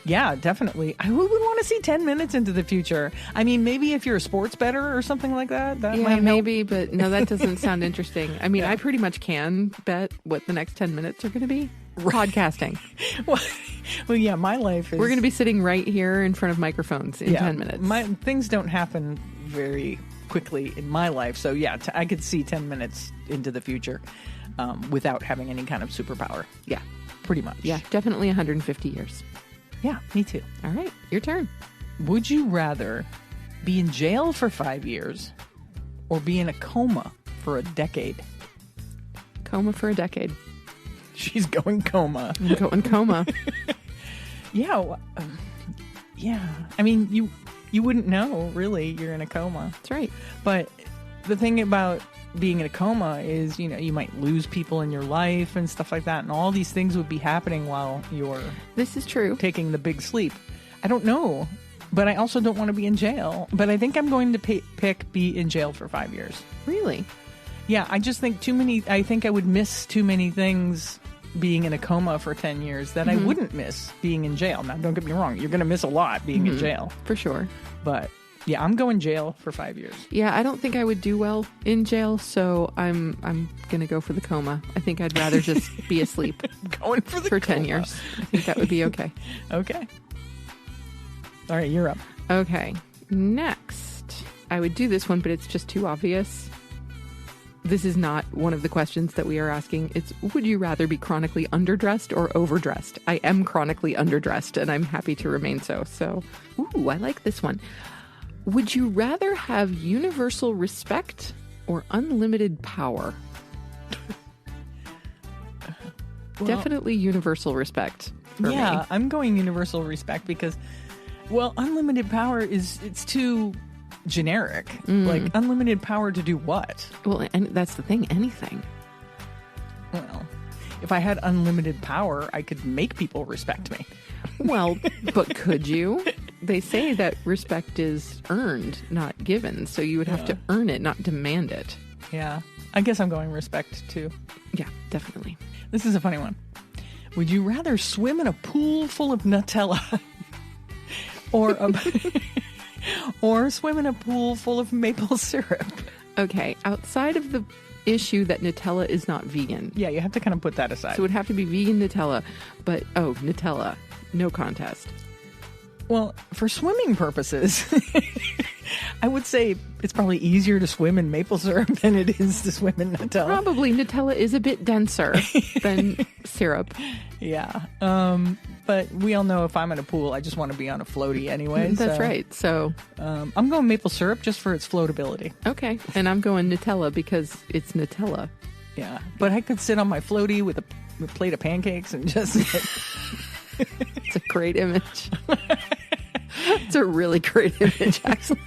Yeah, definitely. I would want to see 10 minutes into the future. I mean, maybe if you're a sports bettor or something like that, that might help. Maybe, but no, that doesn't sound interesting. I mean, I pretty much can bet what the next 10 minutes are going to be. Podcasting. Well, yeah, my life is... We're going to be sitting right here in front of microphones in 10 minutes. Things don't happen very quickly in my life. So, yeah, I could see 10 minutes into the future without having any kind of superpower. Yeah. Pretty much. Yeah, definitely 150 years. Yeah, me too. All right, your turn. Would you rather be in jail for 5 years or be in a coma for a decade? Coma for a decade. She's going coma. I'm going coma. Yeah. I mean, you wouldn't know, really, you're in a coma. That's right. But the thing about being in a coma is, you might lose people in your life and stuff like that. And all these things would be happening while you're... This is true. ...taking the big sleep. I don't know. But I also don't want to be in jail. But I think I'm going to pick be in jail for 5 years. Really? Yeah, I just think I think I would miss too many things being in a coma for 10 years that I wouldn't miss being in jail. Now, don't get me wrong. You're going to miss a lot being in jail. For sure. But... yeah, I'm going jail for 5 years. Yeah, I don't think I would do well in jail, so I'm going to go for the coma. I think I'd rather just be asleep. Going for the coma. 10 years. I think that would be okay. Okay. All right, you're up. Okay. Next. I would do this one, but it's just too obvious. This is not one of the questions that we are asking. It's, would you rather be chronically underdressed or overdressed? I am chronically underdressed, and I'm happy to remain so. So, I like this one. Would you rather have universal respect or unlimited power? Definitely universal respect for me. Yeah, I'm going universal respect because, well, unlimited power it's too generic. Like, unlimited power to do what? Well, and that's the thing, anything. Well, if I had unlimited power, I could make people respect me. Well, but could you? They say that respect is earned, not given. So you would have to earn it, not demand it. Yeah. I guess I'm going respect, too. Yeah, definitely. This is a funny one. Would you rather swim in a pool full of Nutella or swim in a pool full of maple syrup? Okay, outside of the issue that Nutella is not vegan. Yeah, you have to kind of put that aside. So it would have to be vegan Nutella. But, Nutella, no contest. Well, for swimming purposes, I would say it's probably easier to swim in maple syrup than it is to swim in Nutella. Probably. Nutella is a bit denser than syrup. Yeah. But we all know if I'm in a pool, I just want to be on a floaty anyway. That's right. So I'm going maple syrup just for its floatability. Okay. And I'm going Nutella because it's Nutella. Yeah. But I could sit on my floaty with a plate of pancakes and just... It's a great image. It's a really great image, actually.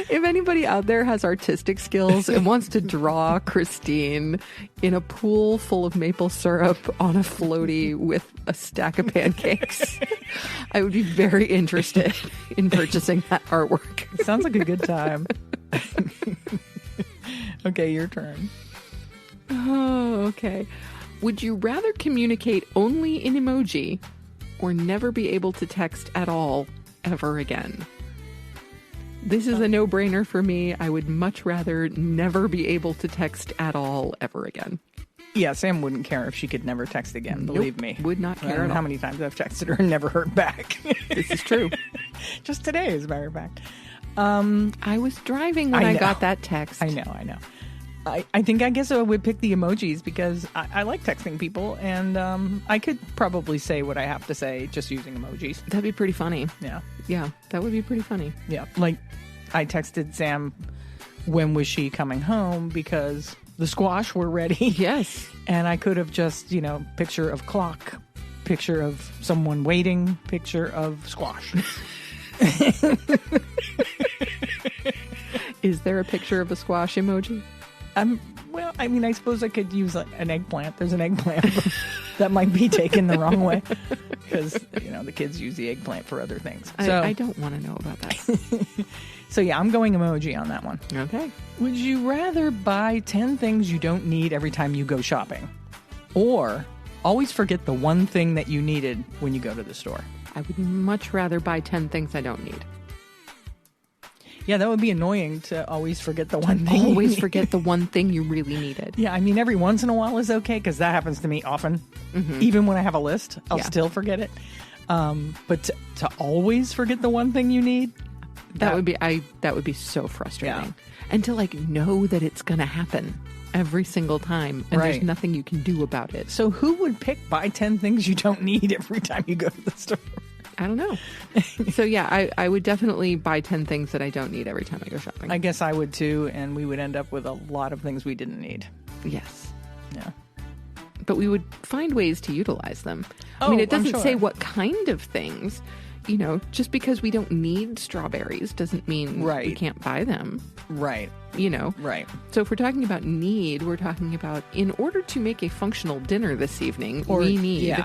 If anybody out there has artistic skills and wants to draw Christine in a pool full of maple syrup on a floaty with a stack of pancakes, I would be very interested in purchasing that artwork. Sounds like a good time. Okay, your turn. Oh, okay. Would you rather communicate only in emoji or never be able to text at all ever again? This is a no-brainer for me. I would much rather never be able to text at all ever again. Yeah, Sam wouldn't care if she could never text again, believe me. Would not care. I don't know how many times I've texted her and never heard back. This is true. Just today, as a matter of fact. I was driving when I got that text. I know. I think I guess I would pick the emojis because I like texting people, and I could probably say what I have to say just using emojis. That'd be pretty funny. Yeah. Yeah, that would be pretty funny. Yeah. Like, I texted Sam, when was she coming home? Because the squash were ready. Yes. And I could have just, picture of clock, picture of someone waiting, picture of squash. Is there a picture of a squash emoji? Well, I mean, I suppose I could use an eggplant. There's an eggplant. That might be taken the wrong way because, the kids use the eggplant for other things. So, I don't want to know about that. So, yeah, I'm going emoji on that one. Okay. Would you rather buy 10 things you don't need every time you go shopping? Or always forget the one thing that you needed when you go to the store? I would much rather buy 10 things I don't need. Yeah, that would be annoying to always forget the one thing. Always forget the one thing you really needed. Yeah, I mean, every once in a while is okay because that happens to me often. Even when I have a list, I'll still forget it. But to always forget the one thing you need, that would be so frustrating. Yeah. And to know that it's going to happen every single time, and there's nothing you can do about it. So who would pick buy 10 things you don't need every time you go to the store? I don't know. So yeah, I would definitely buy 10 things that I don't need every time I go shopping. I guess I would too, and we would end up with a lot of things we didn't need. Yes. Yeah. But we would find ways to utilize them. Oh, I mean, it doesn't I'm say sure. what kind of things. Just because we don't need strawberries doesn't mean we can't buy them. Right. Right. So if we're talking about need, we're talking about in order to make a functional dinner this evening, we need,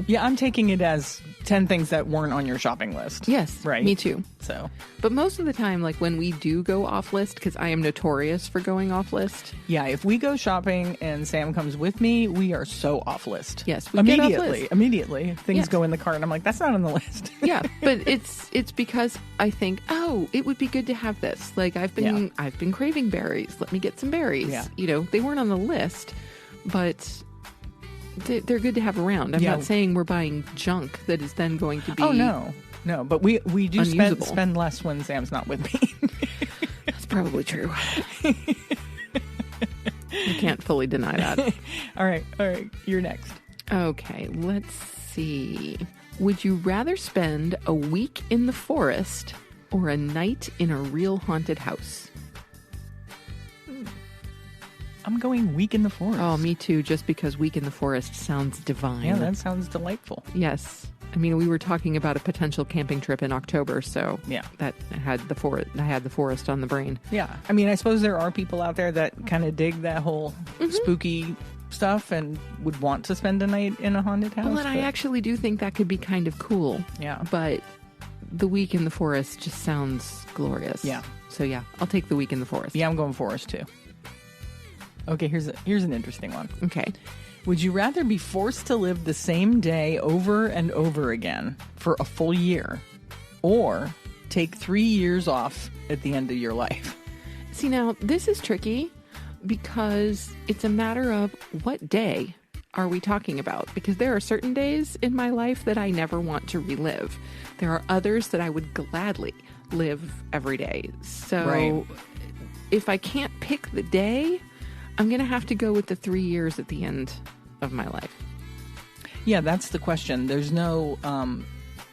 Yeah, I'm taking it as 10 things that weren't on your shopping list. Yes, right. Me too. So, but most of the time, when we do go off list, because I am notorious for going off list. Yeah, if we go shopping and Sam comes with me, we are so off list. Yes, we get off list. Immediately. Things go in the cart and I'm like, that's not on the list. Yeah, but it's because I think, it would be good to have this. I've been craving berries. Let me get some berries. Yeah. They weren't on the list, but they're good to have around. I'm not saying we're buying junk that is then going to be. Oh no, but we do unusable. spend less when Sam's not with me. That's probably true. You can't fully deny that. All right, you're next. Okay, let's see. Would you rather spend a week in the forest or a night in a real haunted house? I'm going week in the forest. Oh, me too, just because week in the forest sounds divine. Yeah, that sounds delightful. Yes. I mean, we were talking about a potential camping trip in October, so yeah, that had the forest on the brain. Yeah. I mean, I suppose there are people out there that kind of dig that whole spooky stuff and would want to spend a night in a haunted house. Well, and I actually do think that could be kind of cool. Yeah. But the week in the forest just sounds glorious. Yeah. So yeah, I'll take the week in the forest. Yeah, I'm going forest too. Okay, here's an interesting one. Okay. Would you rather be forced to live the same day over and over again for a full year, or take 3 years off at the end of your life? See, now, this is tricky because it's a matter of what day are we talking about? Because there are certain days in my life that I never want to relive. There are others that I would gladly live every day. So if I can't pick the day, I'm going to have to go with the 3 years at the end of my life. Yeah, that's the question. There's no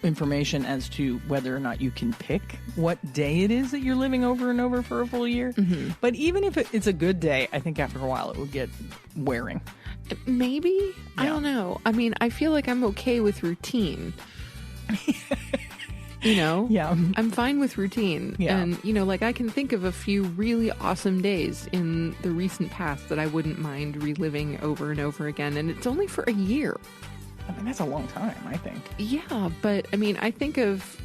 information as to whether or not you can pick what day it is that you're living over and over for a full year. Mm-hmm. But even if it's a good day, I think after a while it would get wearing. Maybe? Yeah. I don't know. I mean, I feel like I'm okay with routine. Yeah. I'm fine with routine. Yeah. And, I can think of a few really awesome days in the recent past that I wouldn't mind reliving over and over again. And it's only for a year. I mean, that's a long time, I think. Yeah, but I mean, I think of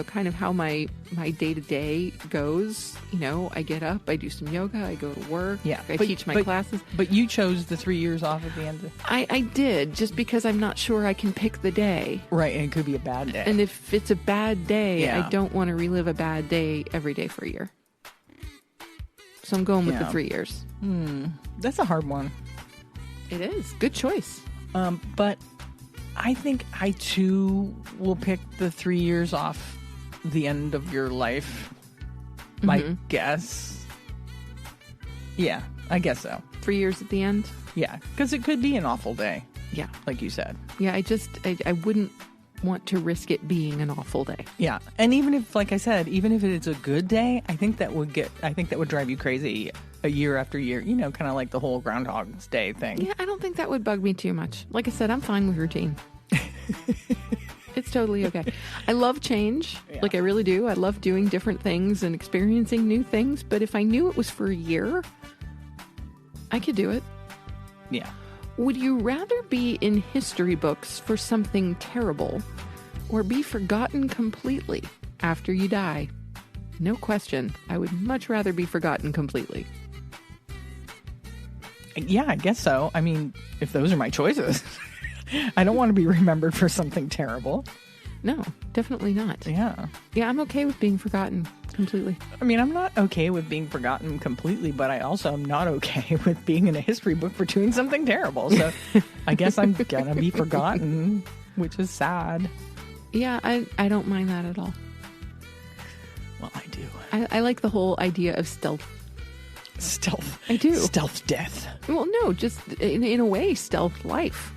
kind of how my day-to-day goes. I get up, I do some yoga, I go to work, I teach my classes. But you chose the 3 years off at the end of... I did, just because I'm not sure I can pick the day. Right, and it could be a bad day. And if it's a bad day, I don't want to relive a bad day every day for a year. So I'm going with the 3 years. That's a hard one. It is. Good choice. But I think I, too, will pick the 3 years off the end of your life. My guess. Yeah, I guess so. 3 years at the end? Yeah, because it could be an awful day. Yeah. Like you said. Yeah, I wouldn't want to risk it being an awful day. Yeah, and even if, like I said, even if it's a good day, I think that would drive you crazy a year after year, kind of like the whole Groundhog's Day thing. Yeah, I don't think that would bug me too much. Like I said, I'm fine with routine. It's totally okay. I love change. Yeah. Like, I really do. I love doing different things and experiencing new things. But if I knew it was for a year, I could do it. Yeah. Would you rather be in history books for something terrible or be forgotten completely after you die? No question. I would much rather be forgotten completely. Yeah, I guess so. I mean, if those are my choices. I don't want to be remembered for something terrible. No, definitely not. Yeah. Yeah, I'm okay with being forgotten completely. I mean, I'm not okay with being forgotten completely, but I also am not okay with being in a history book for doing something terrible. So I guess I'm going to be forgotten, which is sad. Yeah, I don't mind that at all. Well, I do. I like the whole idea of stealth. Stealth. I do. Stealth death. Well, no, just in a way, stealth life.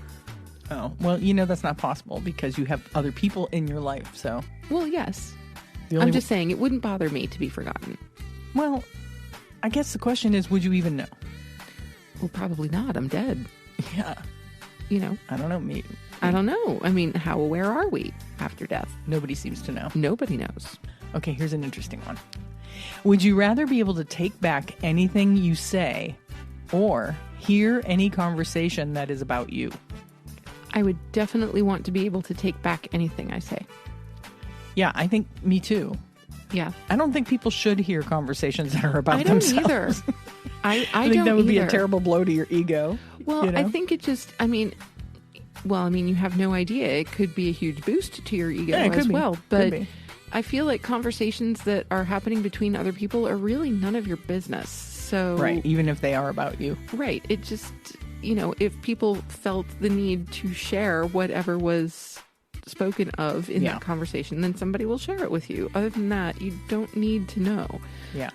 Oh, well, that's not possible because you have other people in your life, so. Well, yes. I'm just saying it wouldn't bother me to be forgotten. Well, I guess the question is, would you even know? Well, probably not. I'm dead. Yeah. I don't know. Me. I don't know. I mean, how aware are we after death? Nobody seems to know. Nobody knows. Okay, here's an interesting one. Would you rather be able to take back anything you say or hear any conversation that is about you? I would definitely want to be able to take back anything I say. Yeah, I think me too. Yeah. I don't think people should hear conversations that are about themselves. I don't either. I think don't that would be either. a terrible blow to your ego. Well, I think it just, you have no idea. It could be a huge boost to your ego as well. But I feel like conversations that are happening between other people are really none of your business. So right, even if they are about you. Right. It just, if people felt the need to share whatever was spoken of in that conversation, then somebody will share it with you. Other than that, you don't need to know. Yeah.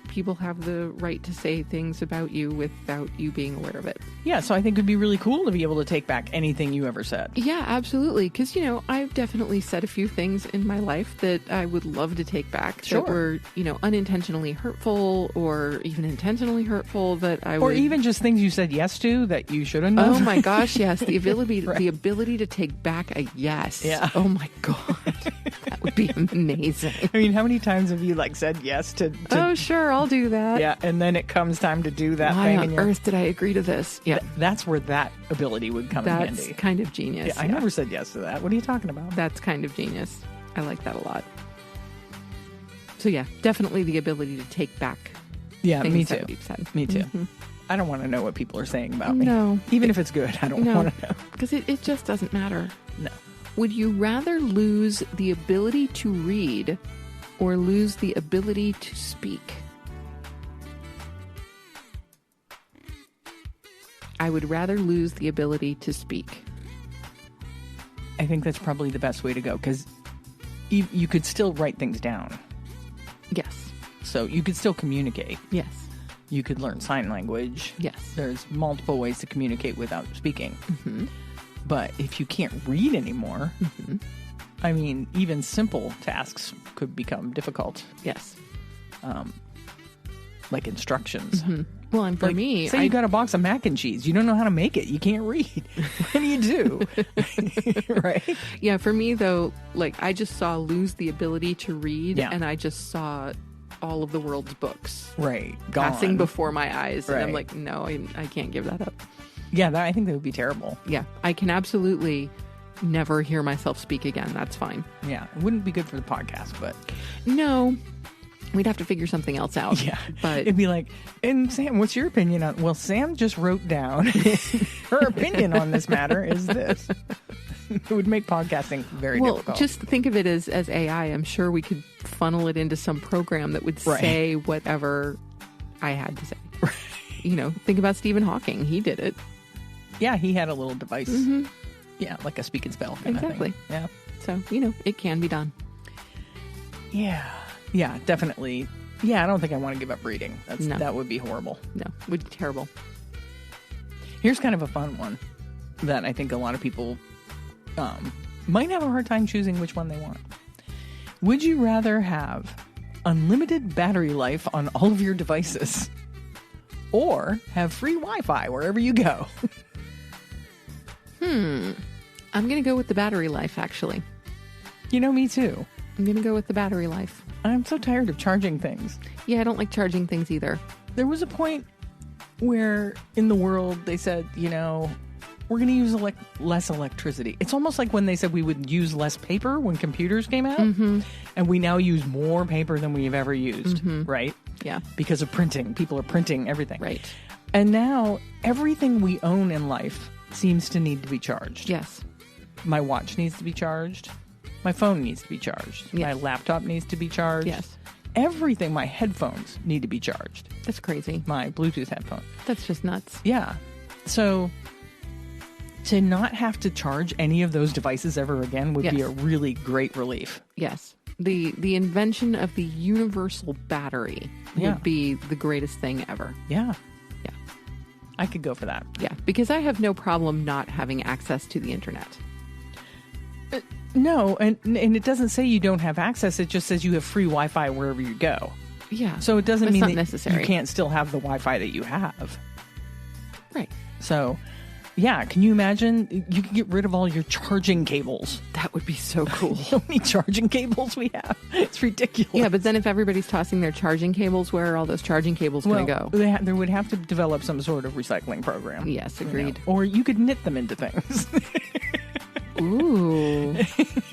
People have the right to say things about you without you being aware of it. Yeah, so I think it'd be really cool to be able to take back anything you ever said. Yeah, absolutely. Because, I've definitely said a few things in my life that I would love to take back that were, unintentionally hurtful or even intentionally hurtful that I would... Or even just things you said yes to that you shouldn't have. Oh my gosh, yes. The ability the ability to take back a yes. Yeah. Oh my God. That would be amazing. I mean, how many times have you said yes to oh, sure, I'll do that. Yeah, and then it comes time to do that Why thing. on earth did I agree to this? Yeah. That's where that ability would come in handy. That's kind of genius. Yeah, I never said yes to that. What are you talking about? That's kind of genius. I like that a lot. So yeah, definitely the ability to take back things me too. that we've said. Me too. Mm-hmm. I don't want to know what people are saying about me. No. Even if it's good, I don't want to know. Because it just doesn't matter. No. Would you rather lose the ability to read or lose the ability to speak? I would rather lose the ability to speak. I think that's probably the best way to go because you could still write things down. Yes. So you could still communicate. Yes. You could learn sign language. Yes. There's multiple ways to communicate without speaking. Mm-hmm. But if you can't read anymore, mm-hmm. I mean, even simple tasks could become difficult. Yes. Like instructions. Mm-hmm. Well, and for me... Say you got a box of mac and cheese. You don't know how to make it. You can't read. What do you do? Right? Yeah, for me, though, I just saw lose the ability to read, and I just saw all of the world's books. Right. Gone. Passing before my eyes. Right. And I'm like, no, I can't give that up. Yeah, I think that would be terrible. Yeah, I can absolutely never hear myself speak again. That's fine. Yeah, it wouldn't be good for the podcast, but... No, we'd have to figure something else out. Yeah, but it'd be like, and Sam, what's your opinion on... Well, Sam just wrote down her opinion on this matter is this. It would make podcasting very difficult. Well, just think of it as AI. I'm sure we could funnel it into some program that would say whatever I had to say. Right. Think about Stephen Hawking. He did it. Yeah, he had a little device. Mm-hmm. Yeah, like a speak and spell kind of thing. Yeah. So, it can be done. Yeah. Yeah, definitely. Yeah, I don't think I want to give up reading. No. That would be horrible. No, it would be terrible. Here's kind of a fun one that I think a lot of people might have a hard time choosing which one they want. Would you rather have unlimited battery life on all of your devices or have free Wi-Fi wherever you go? I'm going to go with the battery life, actually. You know, me too. I'm going to go with the battery life. I'm so tired of charging things. Yeah, I don't like charging things either. There was a point where in the world they said, you know, we're going to use less electricity. It's almost like when they said we would use less paper when computers came out. Mm-hmm. And we now use more paper than we've ever used, right? Yeah. Because of printing. People are printing everything. Right. And now everything we own in life seems to need to be charged. Yes. My watch needs to be charged. My phone needs to be charged. Yes. My laptop needs to be charged. Yes. Everything, my headphones need to be charged. That's crazy. My Bluetooth headphones. That's just nuts. Yeah. So to not have to charge any of those devices ever again would be a really great relief. Yes. The invention of the universal battery would be the greatest thing ever. Yeah. Yeah. I could go for that. Yeah. Because I have no problem not having access to the internet. No, and it doesn't say you don't have access. It just says you have free Wi-Fi wherever you go. Yeah. So it doesn't mean that necessary. You can't still have the Wi-Fi that you have. Right. So, yeah, can you imagine? You can get rid of all your charging cables. That would be so cool. How many charging cables we have? It's ridiculous. Yeah, but then if everybody's tossing their charging cables, where are all those charging cables going to go? There would have to develop some sort of recycling program. Yes, agreed. You know? Or you could knit them into things. Ooh.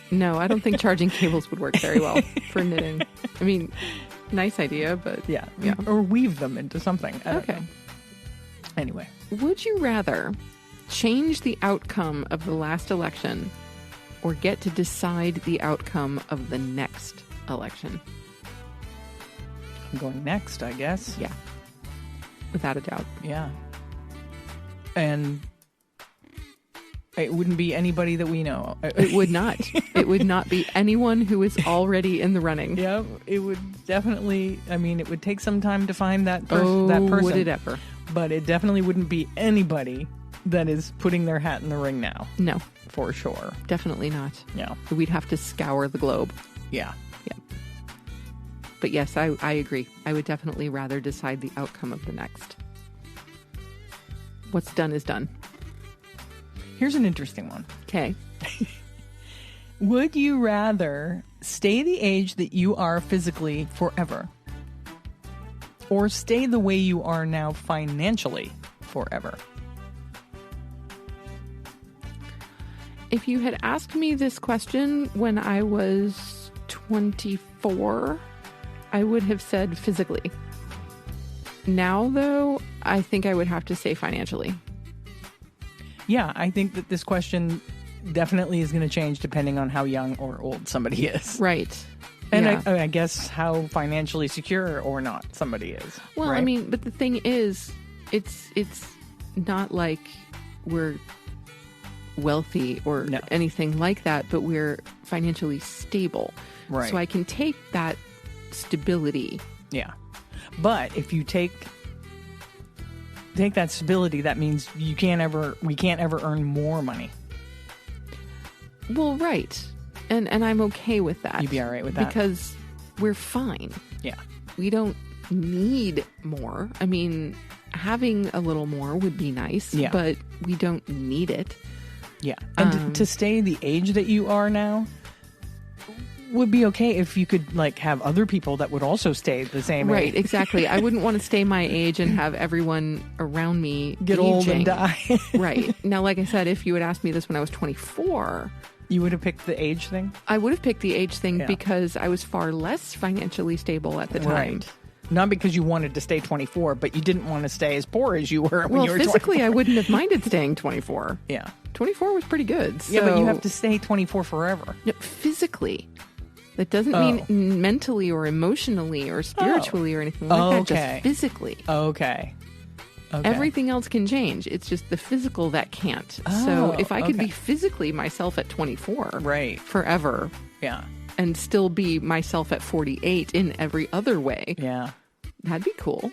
No, I don't think charging cables would work very well for knitting. I mean, nice idea, but... Yeah. Or weave them into something. Okay. Anyway. Would you rather change the outcome of the last election or get to decide the outcome of the next election? I'm going next, I guess. Yeah. Without a doubt. Yeah. And... it wouldn't be anybody that we know. It would not. It would not be anyone who is already in the running. Yeah, it would definitely. I mean, it would take some time to find that person. Would it ever? But it definitely wouldn't be anybody that is putting their hat in the ring now. No. For sure. Definitely not. Yeah. We'd have to scour the globe. Yeah. Yeah. But yes, I agree. I would definitely rather decide the outcome of the next. What's done is done. Here's an interesting one. Okay. Would you rather stay the age that you are physically forever? Or stay the way you are now financially forever? If you had asked me this question when I was 24, I would have said physically. Now, though, I think I would have to say financially. Yeah, I think that this question definitely is going to change depending on how young or old somebody is. Right. And yeah. I guess how financially secure or not somebody is. Well, right? I mean, but the thing is, it's not like we're wealthy or anything like that, but we're financially stable. Right. So I can take that stability. Yeah. But if you take that stability, that means we can't ever earn more money. Well, right. And I'm okay with that. You'd be all right with that? Because we're fine. Yeah. We don't need more. I mean, having a little more would be nice, but we don't need it. Yeah. And to stay the age that you are now would be okay if you could have other people that would also stay the same age. Right, exactly. I wouldn't want to stay my age and have everyone around me get aging. Old and die. Right. Now, like I said, if you had asked me this when I was 24... You would have picked the age thing? I would have picked the age thing because I was far less financially stable at the time. Right. Not because you wanted to stay 24, but you didn't want to stay as poor as you were when you were 24. Well, physically, I wouldn't have minded staying 24. Yeah. 24 was pretty good. So... Yeah, but you have to stay 24 forever. No, physically. That doesn't mean mentally or emotionally or spiritually or anything like that. Just physically. Okay. Everything else can change. It's just the physical that can't. So if I could be physically myself at 24 forever and still be myself at 48 in every other way, that'd be cool.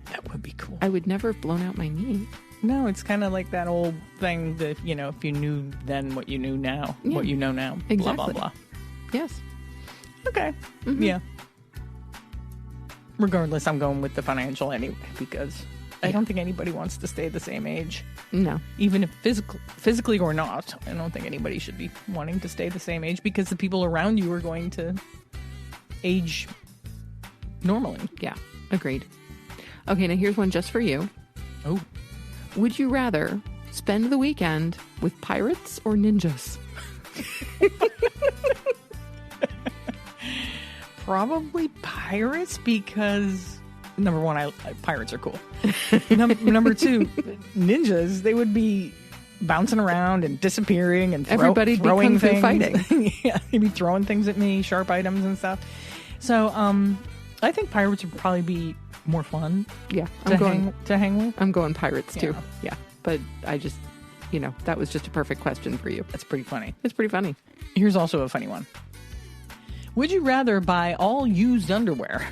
That would be cool. I would never have blown out my knee. No, it's kind of like that old thing that, if you knew then what you knew now, what you know now, exactly. blah, blah, blah. Yes. Okay. Mm-hmm. Yeah. Regardless, I'm going with the financial anyway because I don't think anybody wants to stay the same age. No. Even if physically or not. I don't think anybody should be wanting to stay the same age because the people around you are going to age normally. Yeah, agreed. Okay, now here's one just for you. Oh. Would you rather spend the weekend with pirates or ninjas? Probably pirates because, number one, pirates are cool. Number two, ninjas, they would be bouncing around and disappearing and everybody'd throwing be kung fu things. fighting. Yeah, they'd be throwing things at me, sharp items and stuff. So I think pirates would probably be more fun Yeah, to hang with. I'm going pirates too. Yeah. Yeah, but I just, that was just a perfect question for you. That's pretty funny. It's pretty funny. Here's also a funny one. Would you rather buy all used underwear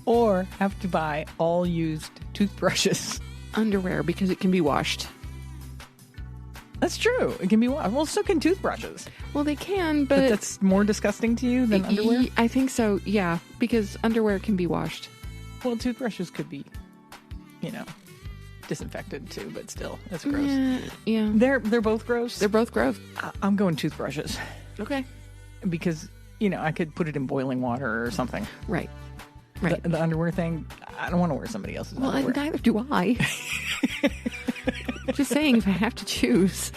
or have to buy all used toothbrushes? Underwear, because it can be washed. That's true. It can be washed. Well, so can toothbrushes. Well, they can, But that's more disgusting to you than underwear? I think so, yeah, because underwear can be washed. Well, toothbrushes could be, disinfected too, but still, that's gross. Yeah. They're both gross. They're both gross. I'm going toothbrushes Okay. because, I could put it in boiling water or something. Right. The underwear thing, I don't want to wear somebody else's underwear. Neither do I. Just saying, if I have to choose.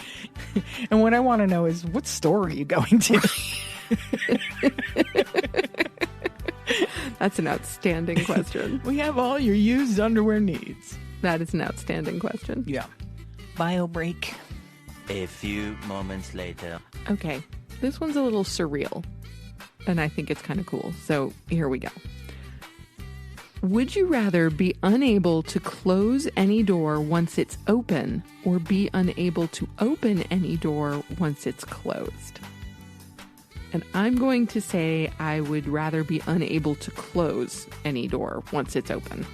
And what I want to know is, what store are you going to? That's an outstanding question. We have all your used underwear needs. That is an outstanding question. Yeah. Bio break. A few moments later. Okay, this one's a little surreal, and I think it's kind of cool. So here we go. Would you rather be unable to close any door once it's open or be unable to open any door once it's closed? And I'm going to say I would rather be unable to close any door once it's open.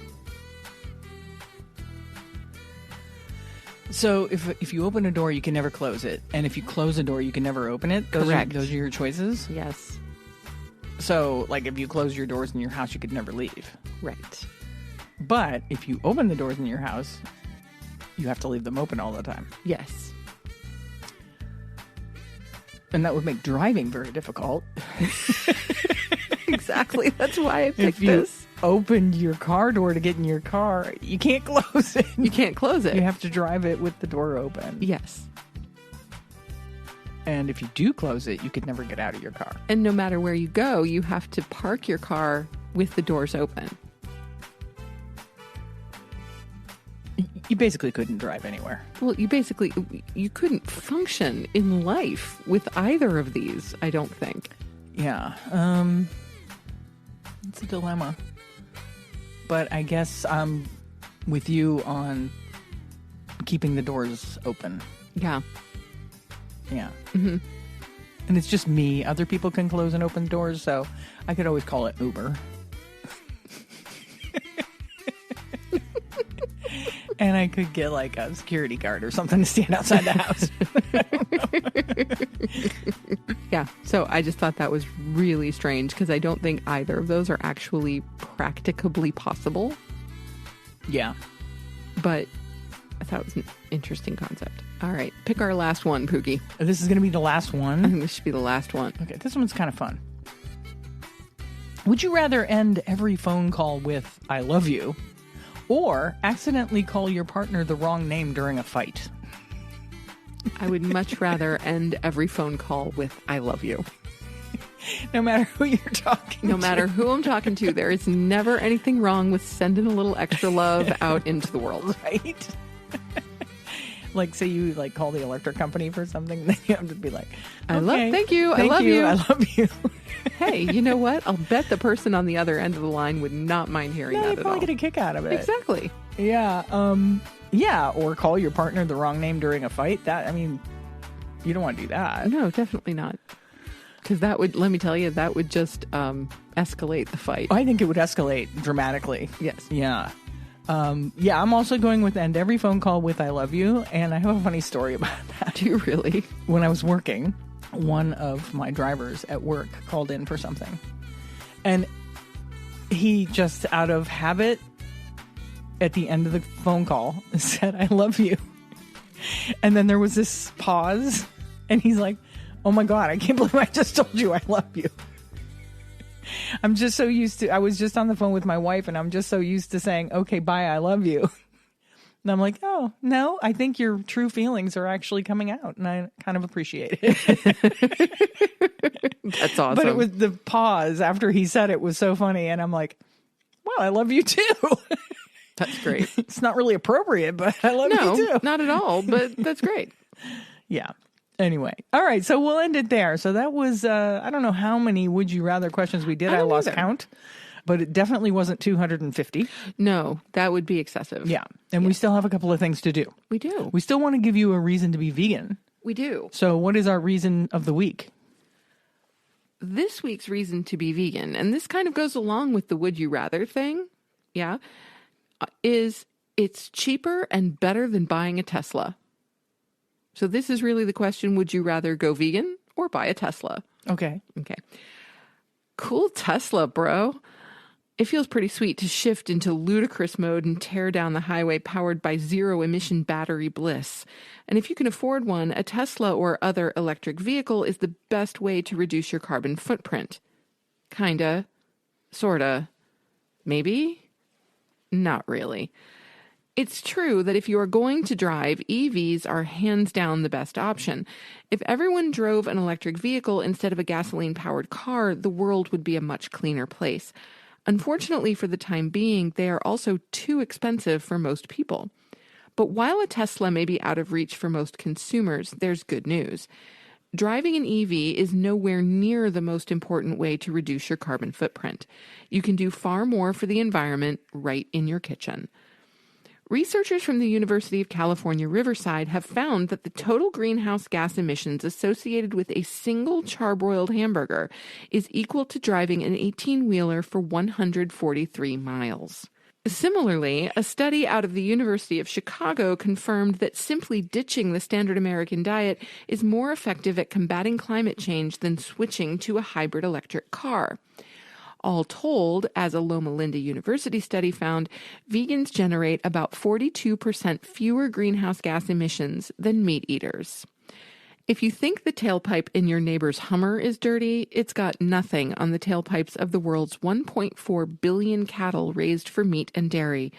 So if you open a door, you can never close it. And if you close a door, you can never open it. Correct. Those are your choices? Yes. So, like, if you close your doors in your house, you could never leave. Right. But if you open the doors in your house, you have to leave them open all the time. Yes. And that would make driving very difficult. Exactly. That's why I picked If you this. opened your car door to get in your car, you can't close it. You can't close it. You have to drive it with the door open. Yes. And if you do close it, you could never get out of your car. And no matter where you go, you have to park your car with the doors open. You basically couldn't drive anywhere. Well, you couldn't function in life with either of these, I don't think. Yeah. It's a dilemma. But I guess I'm with you on keeping the doors open. Yeah. Yeah. Mm-hmm. And it's just me. Other people can close and open doors, so I could always call it Uber. And I could get like a security guard or something to stand outside the house. Yeah. So I just thought that was really strange because I don't think either of those are actually practicably possible. Yeah. But I thought it was an interesting concept. All right. Pick our last one, Pookie. This is going to be the last I one. think this should be the last one. Okay, this one's kind of fun. Would you rather end every phone call with "I love you" or accidentally call your partner the wrong name during a fight? I would much rather end every phone call with "I love you." No matter who you're talking No matter who I'm talking to, there is never anything wrong with sending a little extra love out into the world. Right? Like, say you like call the electric company for something, then you have to be like, thank you, I love you. Hey, you know what? I'll bet the person on the other end of the line would not mind hearing No, that they at all. probably get a kick out of it. Exactly. Yeah. Yeah. Or call your partner the wrong name during a fight. You don't want to do that. No, definitely not. Because that would, let me tell you, that would just escalate the fight. I think it would escalate dramatically. Yes. Yeah. I'm also going with end every phone call with "I love you," and I have a funny story about that. Do you really? When I was working, one of my drivers at work called in for something, and he just out of habit at the end of the phone call said, "I love you." And then there was this pause, and he's like, "Oh my God, I can't believe I just told you I love you." I'm just so used to, I was just on the phone with my wife, and I'm just so used to saying, "Okay, bye, I love you." And I'm like, "Oh, no, I think your true feelings are actually coming out." And I kind of appreciate it. That's awesome. But it was the pause after he said it was so funny. And I'm like, "Well, I love you too." That's great. It's not really appropriate, but I love you too. No, not at all, but that's great. Yeah. Anyway. All right. So we'll end it there. So that was, I don't know how many would you rather questions we did. I lost count, but it definitely wasn't 250. No, that would be excessive. Yeah. And we still have a couple of things to do. We do. We still want to give you a reason to be vegan. We do. So what is our reason of the week? This week's reason to be vegan, and this kind of goes along with the would you rather thing, is it's cheaper and better than buying a Tesla. So this is really the question, would you rather go vegan or buy a Tesla? Okay. Cool Tesla, bro. It feels pretty sweet to shift into ludicrous mode and tear down the highway powered by zero-emission battery bliss. And if you can afford one, a Tesla or other electric vehicle is the best way to reduce your carbon footprint. Kinda. Sorta. Maybe? Not really. It's true that if you are going to drive, EVs are hands down the best option. If everyone drove an electric vehicle instead of a gasoline-powered car, the world would be a much cleaner place. Unfortunately, for the time being, they are also too expensive for most people. But while a Tesla may be out of reach for most consumers, there's good news. Driving an EV is nowhere near the most important way to reduce your carbon footprint. You can do far more for the environment right in your kitchen. Researchers from the University of California, Riverside have found that the total greenhouse gas emissions associated with a single charbroiled hamburger is equal to driving an 18-wheeler for 143 miles. Similarly, a study out of the University of Chicago confirmed that simply ditching the standard American diet is more effective at combating climate change than switching to a hybrid electric car. All told, as a Loma Linda University study found, vegans generate about 42% fewer greenhouse gas emissions than meat eaters. If you think the tailpipe in your neighbor's Hummer is dirty, it's got nothing on the tailpipes of the world's 1.4 billion cattle raised for meat and dairy.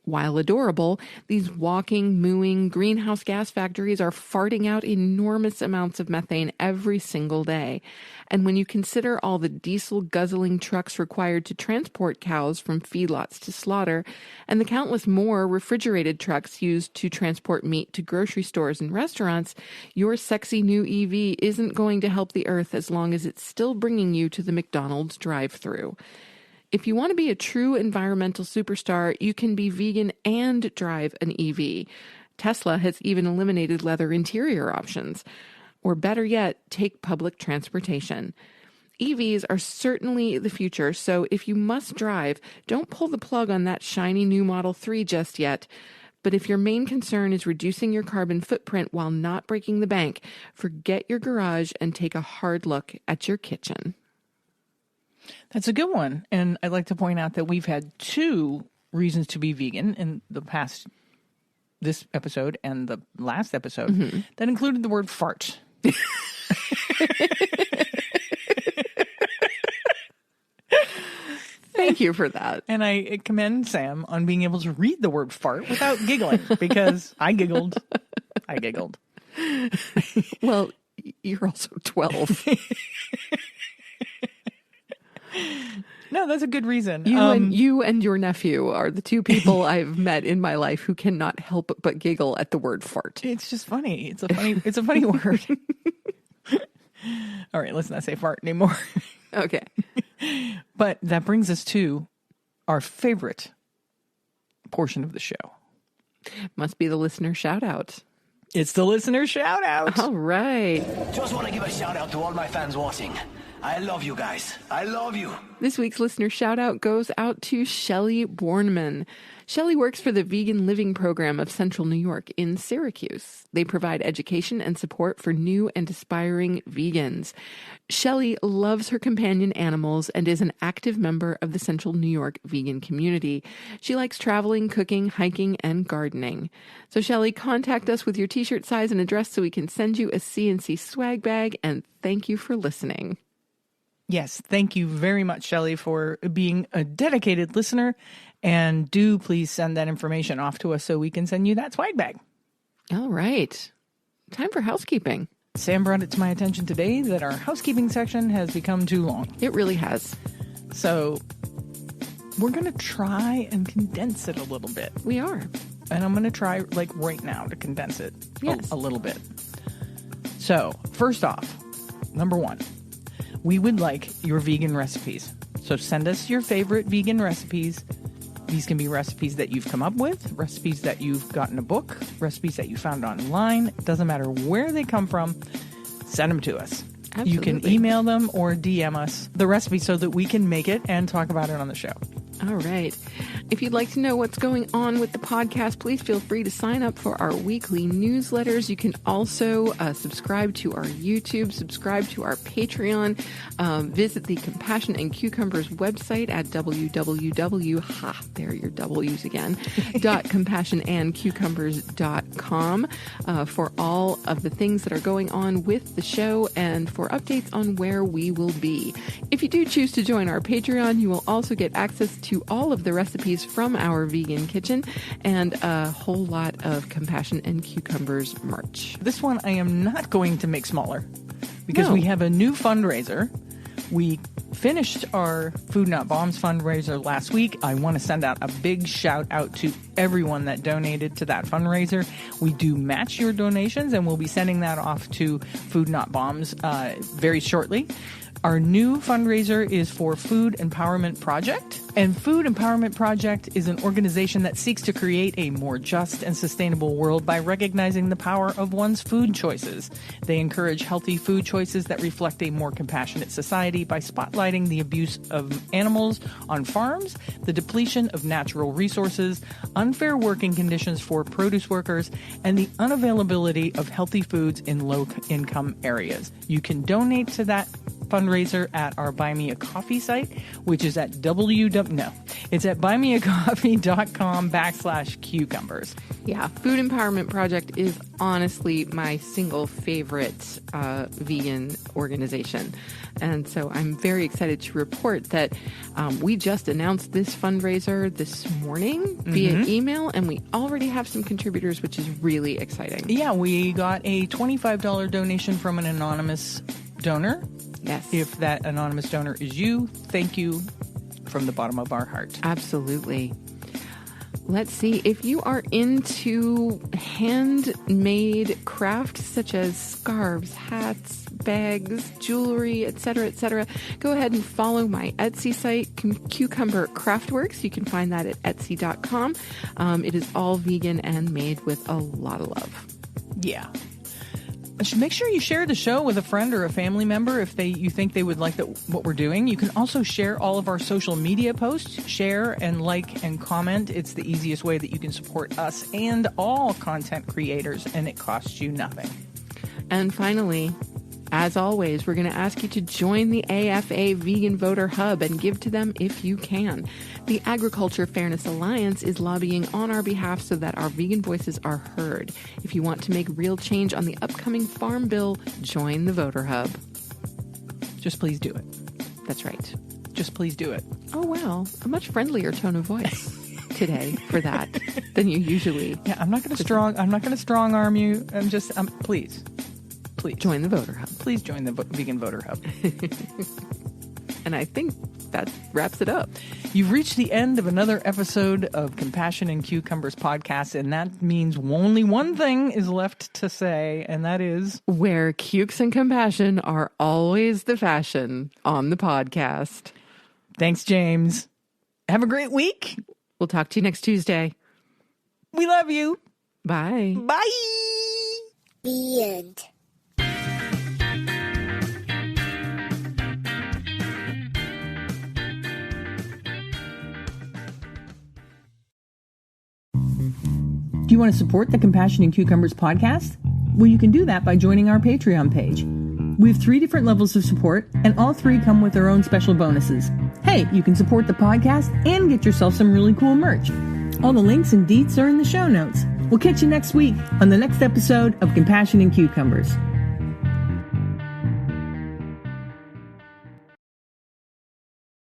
While adorable, these walking, mooing greenhouse gas factories are farting out enormous amounts of methane every single day. And when you consider all the diesel-guzzling trucks required to transport cows from feedlots to slaughter, and the countless more refrigerated trucks used to transport meat to grocery stores and restaurants, your sexy new EV isn't going to help the earth as long as it's still bringing you to the McDonald's drive-thru. If you want to be a true environmental superstar, you can be vegan and drive an EV. Tesla has even eliminated leather interior options. Or better yet, take public transportation. EVs are certainly the future, so if you must drive, don't pull the plug on that shiny new Model 3 just yet. But if your main concern is reducing your carbon footprint while not breaking the bank, forget your garage and take a hard look at your kitchen. That's a good one. And I'd like to point out that we've had 2 reasons to be vegan in the past, this episode and the last episode, that included the word fart. Thank you for that. And I commend Sam on being able to read the word fart without giggling, because I giggled. Well, you're also 12. No, that's a good reason. You and your nephew are the 2 people I've met in my life who cannot help but giggle at the word fart. It's just funny. It's a funny word. All right, let's not say fart anymore. Okay. But that brings us to our favorite portion of the show. Must be the listener shout out. It's the listener shout out. All right. Just want to give a shout out to all my fans watching. I love you guys. I love you. This week's listener shout out goes out to Shelley Bornman. Shelley works for the Vegan Living Program of Central New York in Syracuse. They provide education and support for new and aspiring vegans. Shelley loves her companion animals and is an active member of the Central New York vegan community. She likes traveling, cooking, hiking, and gardening. So Shelley, contact us with your t-shirt size and address so we can send you a CNC swag bag, and thank you for listening. Yes, thank you very much, Shelley, for being a dedicated listener. And do please send that information off to us so we can send you that swag bag. All right. Time for housekeeping. Sam brought it to my attention today that our housekeeping section has become too long. It really has. So we're going to try and condense it a little bit. We are. And I'm going to try, like, right now to condense it Yes. a little bit. So, first off, number one, we would like your vegan recipes. So send us your favorite vegan recipes. These can be recipes that you've come up with, recipes that you've got in a book, recipes that you found online. It doesn't matter where they come from. Send them to us. Absolutely. You can email them or DM us the recipe so that we can make it and talk about it on the show. All right. If you'd like to know what's going on with the podcast, please feel free to sign up for our weekly newsletters. You can also subscribe to our YouTube, subscribe to our Patreon, visit the Compassion and Cucumbers website at there are your W's again, .compassionandcucumbers.com for all of the things that are going on with the show and for updates on where we will be. If you do choose to join our Patreon, you will also get access to all of the recipes from our vegan kitchen and a whole lot of Compassion and Cucumbers merch. This one I am not going to make smaller because we have a new fundraiser. We finished our Food Not Bombs fundraiser last week. I want to send out a big shout out to everyone that donated to that fundraiser. We do match your donations, and we'll be sending that off to Food Not Bombs very shortly. Our new fundraiser is for Food Empowerment Project. And Food Empowerment Project is an organization that seeks to create a more just and sustainable world by recognizing the power of one's food choices. They encourage healthy food choices that reflect a more compassionate society by spotlighting the abuse of animals on farms, the depletion of natural resources, unfair working conditions for produce workers, and the unavailability of healthy foods in low-income areas. You can donate to that fundraiser at our Buy Me a Coffee site, which is at buymeacoffee.com/cucumbers. Yeah, Food Empowerment Project is honestly my single favorite vegan organization. And so I'm very excited to report that we just announced this fundraiser this morning via email, and we already have some contributors, which is really exciting. Yeah, we got a $25 donation from an anonymous donor. Yes. If that anonymous donor is you, thank you from the bottom of our heart. Absolutely. Let's see. If you are into handmade crafts such as scarves, hats, bags, jewelry, etc., go ahead and follow my Etsy site, Cucumber Craftworks. You can find that at etsy.com. It is all vegan and made with a lot of love. Yeah. Make sure you share the show with a friend or a family member if you think they would like what we're doing. You can also share all of our social media posts. Share and like and comment. It's the easiest way that you can support us and all content creators, and it costs you nothing. And finally, as always, we're going to ask you to join the AFA Vegan Voter Hub and give to them if you can. The Agriculture Fairness Alliance is lobbying on our behalf so that our vegan voices are heard. If you want to make real change on the upcoming Farm Bill, join the Voter Hub. Just please do it. That's right. Just please do it. Oh, wow. A much friendlier tone of voice today for that than you usually. Yeah, I'm not going to strong arm you. Please join the Voter Hub. Please join the Vegan Voter Hub. And I think that wraps it up. You've reached the end of another episode of Compassion and Cucumbers podcast, and that means only one thing is left to say, and that is where cukes and compassion are always the fashion on the podcast. Thanks, James. Have a great week. We'll talk to you next Tuesday. We love you. Bye. Bye. The end. Do you want to support the Compassion and Cucumbers podcast? Well, you can do that by joining our Patreon page. We have 3 different levels of support, and all 3 come with their own special bonuses. Hey, you can support the podcast and get yourself some really cool merch. All the links and deets are in the show notes. We'll catch you next week on the next episode of Compassion and Cucumbers.